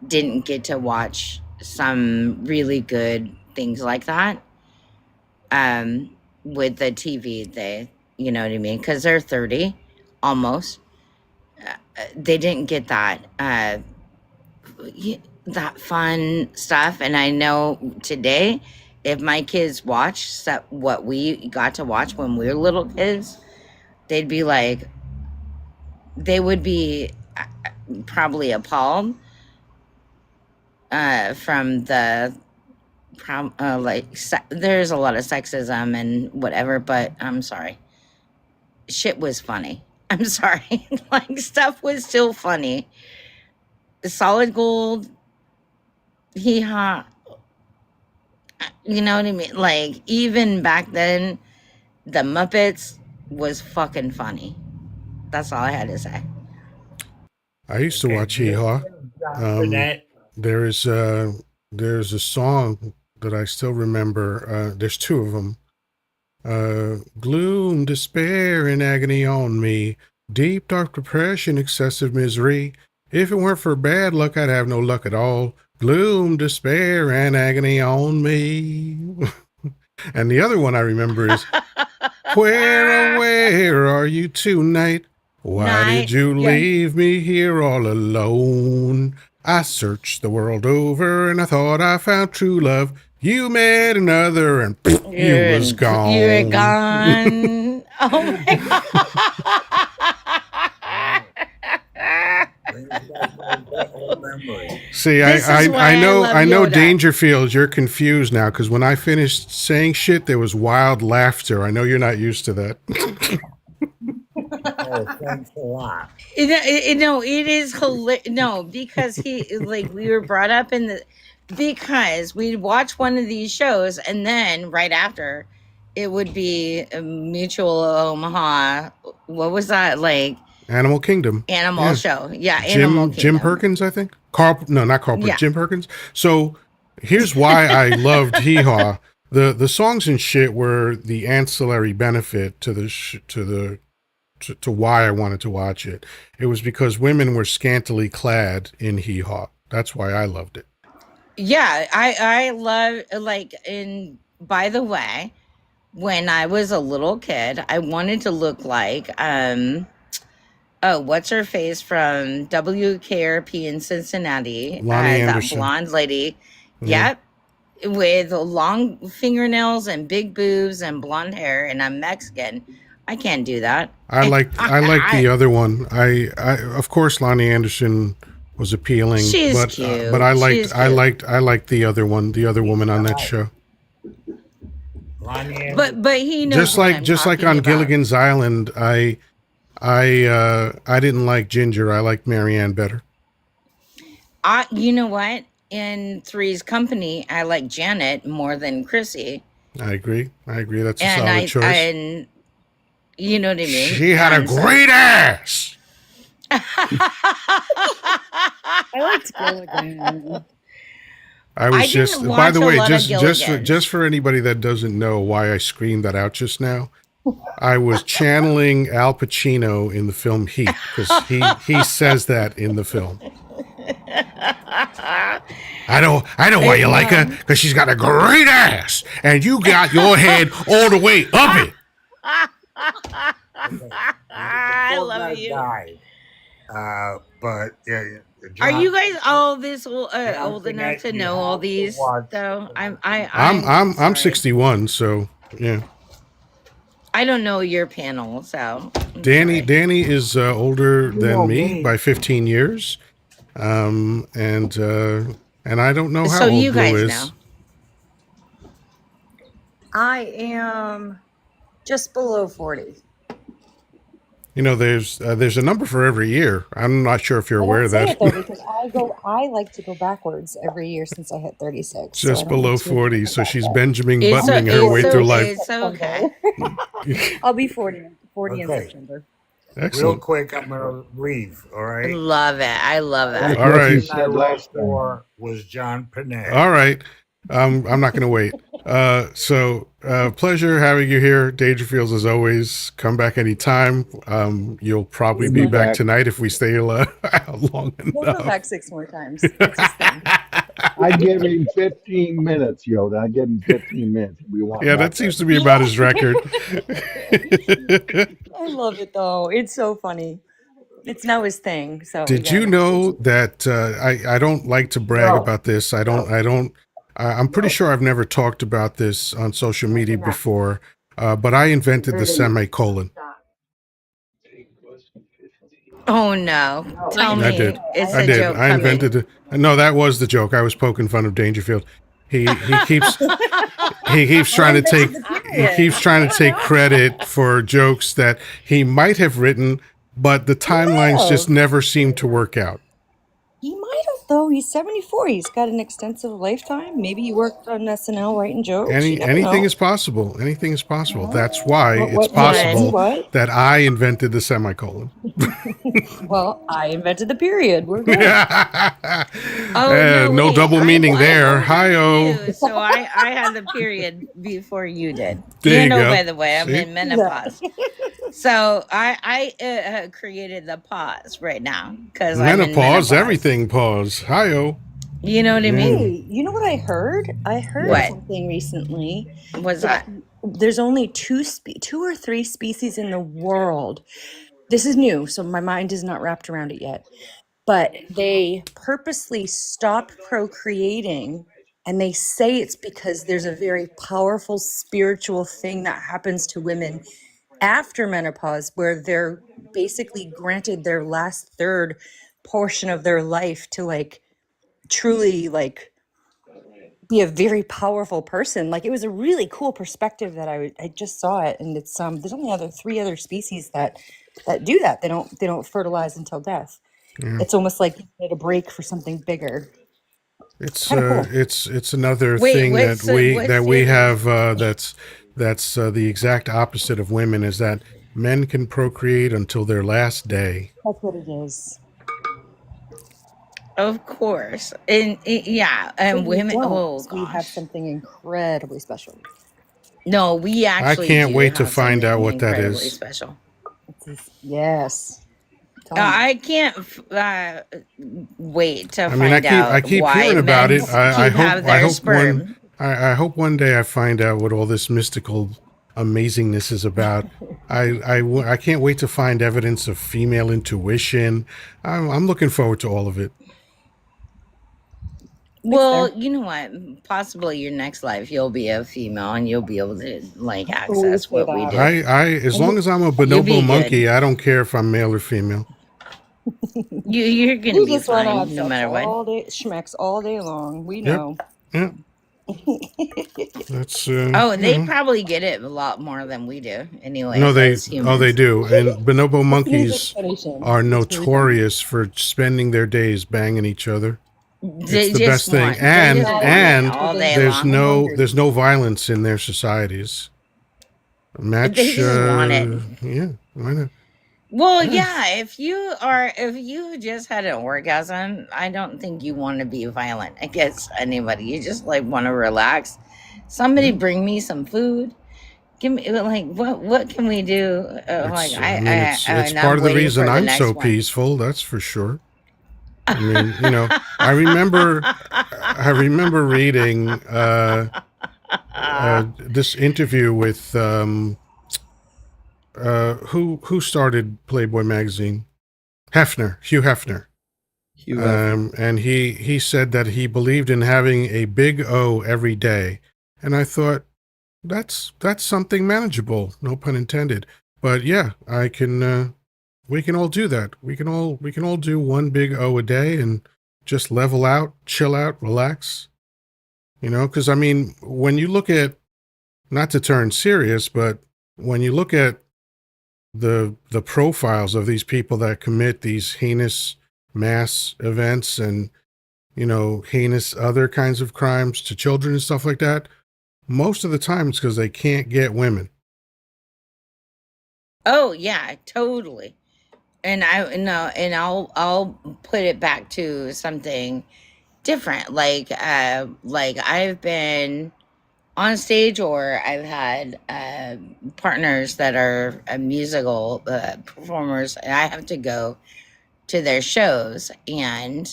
didn't get to watch some really good things like that. With the TV, you know what I mean? Because they're 30 almost. They didn't get that fun stuff. And I know today, if my kids watch what we got to watch when we were little kids, they'd be like, they would be probably appalled from the there's a lot of sexism and whatever, but I'm sorry, shit was funny. I'm sorry. Like stuff was still funny. Solid Gold, hee haw. You know what I mean? Like even back then, the Muppets was fucking funny. That's all I had to say. I used to watch Hee Haw. There's a song that I still remember. There's two of them. Gloom, despair, and agony on me. Deep, dark depression, excessive misery. If it weren't for bad luck, I'd have no luck at all. Gloom, despair, and agony on me. And the other one I remember is, where are you tonight? Why did you leave me here all alone? I searched the world over and I thought I found true love. You met another and you was gone. You were gone. Oh my God. See, This is why I know love I know Yoda. Dangerfield, you're confused now because when I finished saying shit, there was wild laughter. I know you're not used to that. Oh, thanks a lot. It is hilarious. No, because we were brought up because we'd watch one of these shows, and then right after, it would be a Mutual Omaha. What was that like? Animal Kingdom. Animal Yeah. show. Yeah, Animal Kingdom. Jim Perkins, I think. Not Carl, Yeah. Jim Perkins. So here's why I loved Hee Haw. The songs and shit were the ancillary benefit to to why I wanted to watch it. It was because women were scantily clad in Hee Haw. That's why I loved it. Yeah, I love, like, in by the way, when I was a little kid, I wanted to look like oh, what's her face from WKRP in Cincinnati? Lonnie That Anderson. blonde lady. Yeah. Yep. With long fingernails and big boobs and blonde hair, and I'm Mexican. I can't do that. I like the other one. I of course Lonnie Anderson was appealing, She's but cute. I She's cute. liked the other one, the other woman on that show. Lonnie Anderson. But he knows what I'm Just like talking on about. Gilligan's Island, I didn't like Ginger. I liked Marianne better. You know what? In Three's Company, I like Janet more than Chrissy. I agree. That's a And solid choice. and you know what I mean? She had a And so- great ass. I liked Gilligan. I was I just, didn't by the watch a way, lot of just Gilligans. for anybody that doesn't know why I screamed that out just now, I was channeling Al Pacino in the film Heat, because he says that in the film. I know why you like her, because she's got a great ass, and you got your head all the way up it. I Poor love guy you. died. But yeah, Are John, you guys all this old John enough Burnett, to you know all have to these? watch- Though I'm I'm sorry. 61, so yeah. I don't know your panel, so I'm Danny sorry. is older You than know me me. by 15 years, and I don't know how So old you Blue guys is. know. I am just below 40. You know, there's a number for every year. I'm not sure if you're I aware don't of say that. it though because I like to go backwards every year since I hit 36. So I Just don't below like to 40, go so she's backwards. Benjamin It's buttoning her way through life. it's okay. I'll be 40 in Okay. September. Real Excellent. quick, I'm gonna leave. All right. Love it. I love That's it. All what right. you I said wrote last time. for was John Panay. All right. I'm not going to wait. So pleasure having you here, Dangerfields, as always. Come back anytime. You'll probably We'll be be back back. tonight if we stay long We'll enough. come back 6 more times. That's his thing. I give him 15 minutes, Yoda. I give him 15 minutes. We want Yeah, back that seems there. to be about his record. I love it though. It's so funny. It's now his thing. So Did you know that I don't like to brag about this? I'm pretty sure I've never talked about this on social media before, but I invented the semicolon. Oh no. Tell I me. did. It's I a did. joke I coming. invented it. No, that was the joke. I was poking fun of Dangerfield. He keeps trying to take credit for jokes that he might have written, but the timelines just never seem to work out. He might have though. He's 74. He's got an extensive lifetime. Maybe he worked on SNL writing jokes. You never Anything know. is possible. Anything is possible. That's why it's What? possible What? that I invented the semicolon. Well, I invented the period. We're good. Oh no wait, double meaning I'm there. older Hi-oh. than you, so I had the period before you did. There you know, go. by the way, I'm See? in menopause. So I created the pause right now because I'm in Menopause, menopause. Everything pause. Hi-oh. You know what I mean? Hey, you know what I heard? I heard What? something recently. What's that? There's only two or three species in the world. This is new, so my mind is not wrapped around it yet. But they purposely stop procreating, and they say it's because there's a very powerful spiritual thing that happens to women after menopause, where they're basically granted their last third portion of their life to like truly like be a very powerful person. Like it was a really cool perspective that I just saw it, and it's there's only three other species that do that. They don't fertilize until death. Yeah. It's almost like you need a break for something bigger. It's Kinda cool. it's another Wait, thing what's that we the that we other- have that's the exact opposite of women, is that men can procreate until their last day. That's what it is. Of course. And yeah, and But we women, don't. oh We have gosh. something incredibly special. No, we I actually can't do wait to have find out something what that incredibly is. special. Yes. Tell me. I can't wait to I mean, find out I keep why hearing about men it. I hope have their sperm. I hope one day I find out what all this mystical amazingness is about. I can't wait to find evidence of female intuition. I'm looking forward to all of it. Well, you know what? Possibly your next life, you'll be a female and you'll be able to like Always access say what we that. do. As long as I'm a You'll bonobo be good. monkey, I don't care if I'm male or female. You're gonna You be just want to have fine no sex matter what. all day, schmecks all day long. We Yep. know. Yep. That's Oh, you they know. probably get it a lot more than we do, No, anyways, as they humans. do. And bonobo That's an easy monkeys explanation. are It's really funny. notorious for spending their days banging each other. It's They the best just thing. want, they just want it And all day Because long. I'm hungry. there's no violence in their societies. They Match just want it. yeah, why not? Well, Yeah. yeah, if you just had an orgasm, I don't think you want to be violent against anybody. You just like want to relax. Somebody Yeah. bring me some food. Give me like what can we do? Like It's and part I'm of the waiting reason for the I'm next so one. peaceful, that's for sure. I mean, I remember reading this interview with who started Playboy magazine? Hugh Hefner. Hugh Hefner. And he said that he believed in having a big O every day. And I thought that's something manageable, no pun intended. But yeah, we can all do that. We can all do one big O a day and just level out, chill out, relax. Because I mean, when you look at, not to turn serious, but when you look at the profiles of these people that commit these heinous mass events and heinous other kinds of crimes to children and stuff like that, most of the time it's because they can't get women. Oh yeah, totally. And I no, and I'll put it back to something different. Like I've been on stage or I've had partners that are musical performers, and I have to go to their shows. And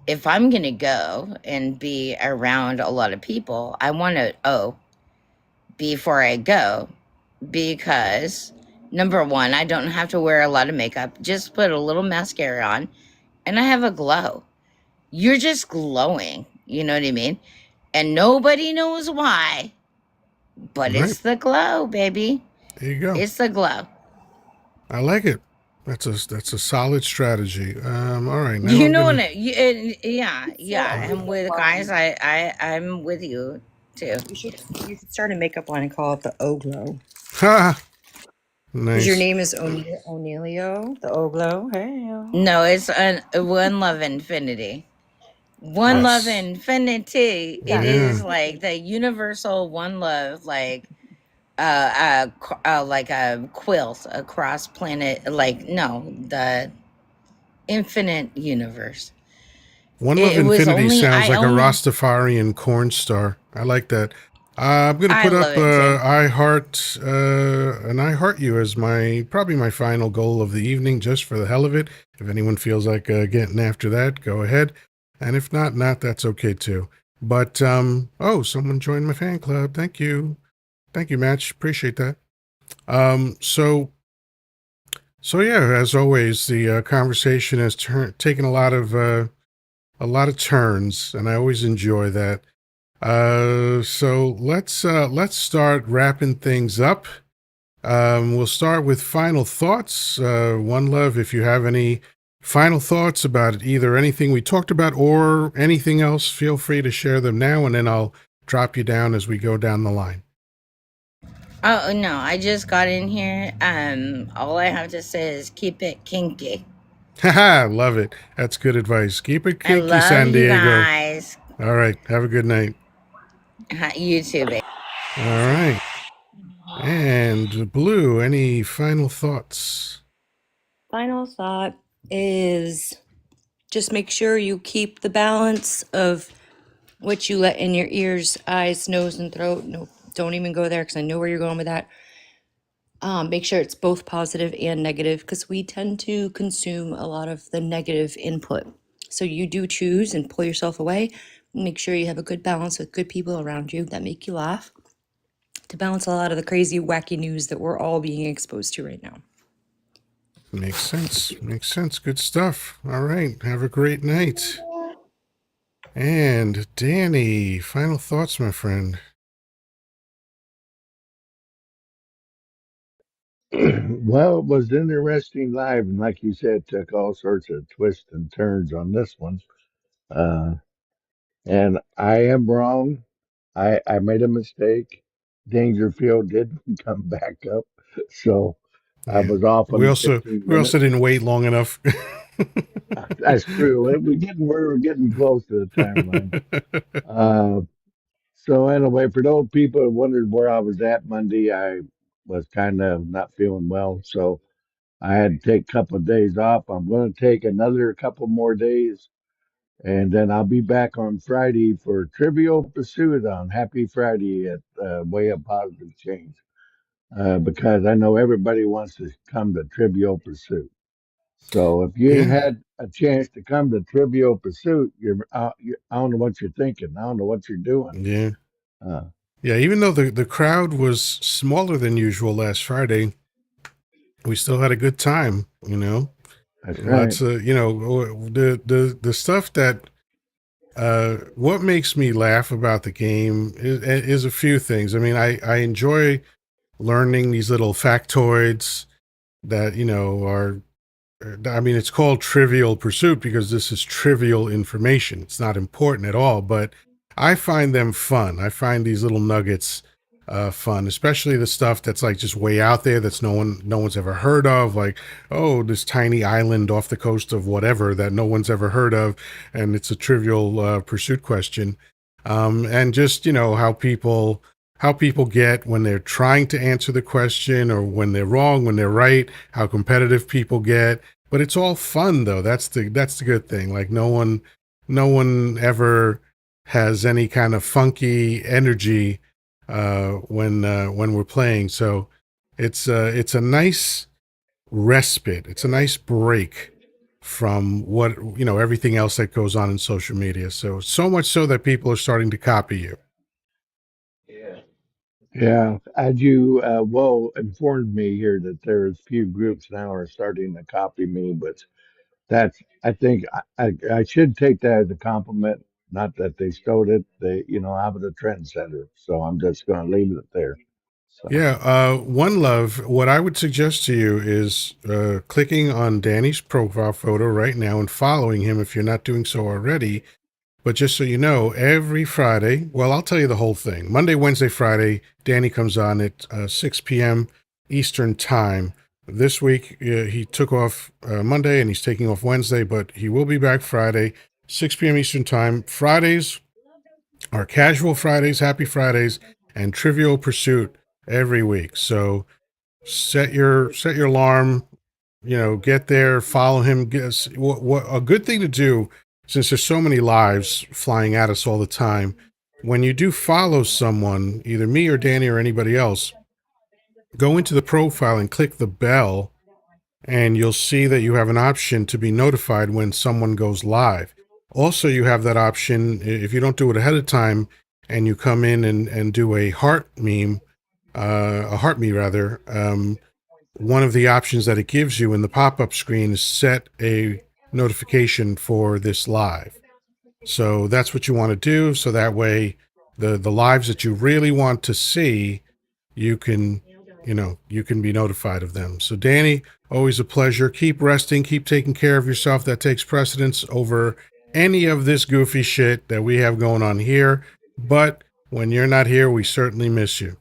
if I'm going to go and be around a lot of people, I want to before I go, because number one, I don't have to wear a lot of makeup, just put a little mascara on, and I have a glow. You're just glowing, you know what I mean? And nobody knows why, but Right. it's the glow, baby. There you go. It's the glow. I like it. That's a solid strategy. All right, now You I'm know gonna. what? Yeah. And with guys, I'm with you too. You should start a makeup line and call it the O Glow. Ha! Because your Nice. name is O'Neilio, the O Glow. Hey. No, it's one love infinity. One love Yes. infinity. It Yeah. is like the universal one love, like like a quilt across planet. Like no, the infinite universe. One Love It was Infinity only sounds I like a only Rastafarian corn star. I like that. I'm gonna I put love up it too. I Heart You as probably my final goal of the evening, just for the hell of it. If anyone feels like getting after that, go ahead. And if not, that's okay too. But someone joined my fan club. Thank you, Match. Appreciate that. So yeah, as always, the conversation has taken a lot of turns, and I always enjoy that. So let's start wrapping things up. We'll start with final thoughts. One Love, if you have any final thoughts about either anything we talked about or anything else, feel free to share them now, and then I'll drop you down as we go down the line. Oh no, I just got in here. All I have to say is keep it kinky. Haha, love it. That's good advice. Keep it I kinky, love San you Diego. guys. All right, have a good night. You too, baby. All right. And Blue, any final thoughts? Final thought is Just make sure you keep the balance of what you let in your ears, eyes, nose, and throat. No, don't even go there because I know where you're going with that. Make sure it's both positive and negative because we tend to consume a lot of the negative input. So you do choose and pull yourself away. Make sure you have a good balance with good people around you that make you laugh to balance a lot of the crazy, wacky news that we're all being exposed to right now. Makes sense. Makes sense. Good stuff. All right. Have a great night. And Danny, final thoughts, my friend. Well, it was interesting live, and like you said, took all sorts of twists and turns on this one. Uh, and I am wrong. I made a mistake. Dangerfield didn't come back up, so I Yeah. was off on We the also 15 we also minutes. didn't wait long enough. That's true. We're getting close to the timeline. Uh, so anyway, for those people who wondered where I was at Monday, I was kind of not feeling well, so I had to take a couple of days off. I'm going to take another couple more days, and then I'll be back on Friday for Trivial Pursuit on Happy Friday at Way of Positive Change, because I know everybody wants to come to Trivial Pursuit. So if you ain't Yeah. had a chance to come to Trivial Pursuit, I don't know what you're thinking. I don't know what you're doing. Yeah. Uh, Yeah. Even though the crowd was smaller than usual last Friday, we still had a good time, you know. that's right. Lots of, the stuff that what makes me laugh about the game is a few things. I mean, I enjoy learning these little factoids that, are, I mean, it's called Trivial Pursuit because this is trivial information. It's not important at all, but I find them fun. I find these little nuggets fun, especially the stuff that's like just way out there that's no one's ever heard of. Like, oh, this tiny island off the coast of whatever that no one's ever heard of, and it's a trivial pursuit question. And just how people get when they're trying to answer the question or when they're wrong, when they're right, how competitive people get. But it's all fun though. That's the good thing. Like no one ever has any kind of funky energy when we're playing. So it's a nice respite. It's a nice break from what everything else that goes on in social media. So much so that people are starting to copy you. Yeah. As you well informed me here that there's few groups now are starting to copy me, but that's I think I should take that as a compliment. Not that they stole it. I was a trendsetter, so I'm just going to leave it there. So Yeah, One Love, what I would suggest to you is clicking on Danny's profile photo right now and following him if you're not doing so already. But just so you know, every Friday, well, I'll tell you the whole thing. Monday, Wednesday, Friday, Danny comes on at 6 p.m. Eastern Time. This week, he took off Monday and he's taking off Wednesday, but he will be back Friday, 6 p.m. Eastern Time. Fridays are casual Fridays, happy Fridays, and Trivial Pursuit every week. So set your alarm, get there, follow him. Guess what a good thing to do, since there's so many lives flying at us all the time. When you do follow someone, either me or Danny or anybody else, go into the profile and click the bell, and you'll see that you have an option to be notified when someone goes live. Also, you have that option if you don't do it ahead of time and you come in and do a heart me rather. One of the options that it gives you in the pop-up screen is set a notification for this live. So that's what you want to do. So that way the lives that you really want to see, you can, you can be notified of them. So Danny, always a pleasure. Keep resting, keep taking care of yourself. That takes precedence over any of this goofy shit that we have going on here. But when you're not here, we certainly miss you.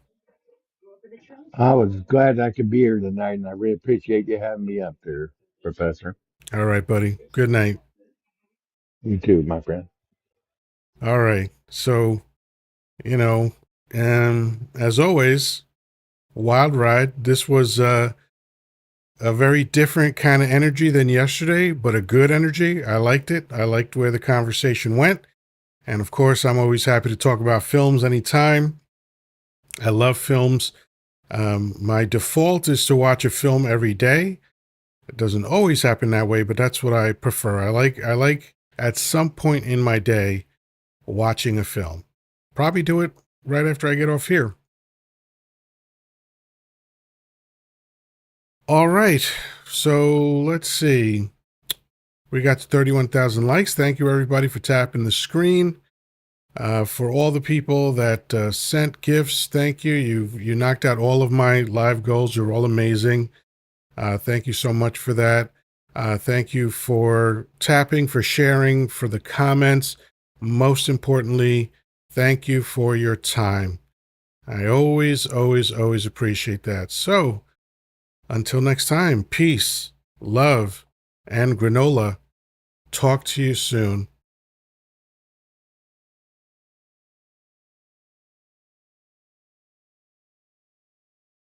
I was glad I could be here tonight, and I really appreciate you having me up there, Professor. All right, buddy. Good night. You too, my friend. All right. So, you know, as always, wild ride. This was a very different kind of energy than yesterday, but a good energy. I liked it. I liked where the conversation went. And of course, I'm always happy to talk about films anytime. I love films. My default is to watch a film every day. It doesn't always happen that way, but that's what I prefer. I like at some point in my day watching a film. Probably do it right after I get off here. All right. So let's see. We got to 31,000 likes. Thank you, everybody, for tapping the screen. For all the people that sent gifts, thank you. You knocked out all of my live goals. You're all amazing. Thank you so much for that. Thank you for tapping, for sharing, for the comments. Most importantly, thank you for your time. I always, always, always appreciate that. So, until next time, peace, love, and granola. Talk to you soon.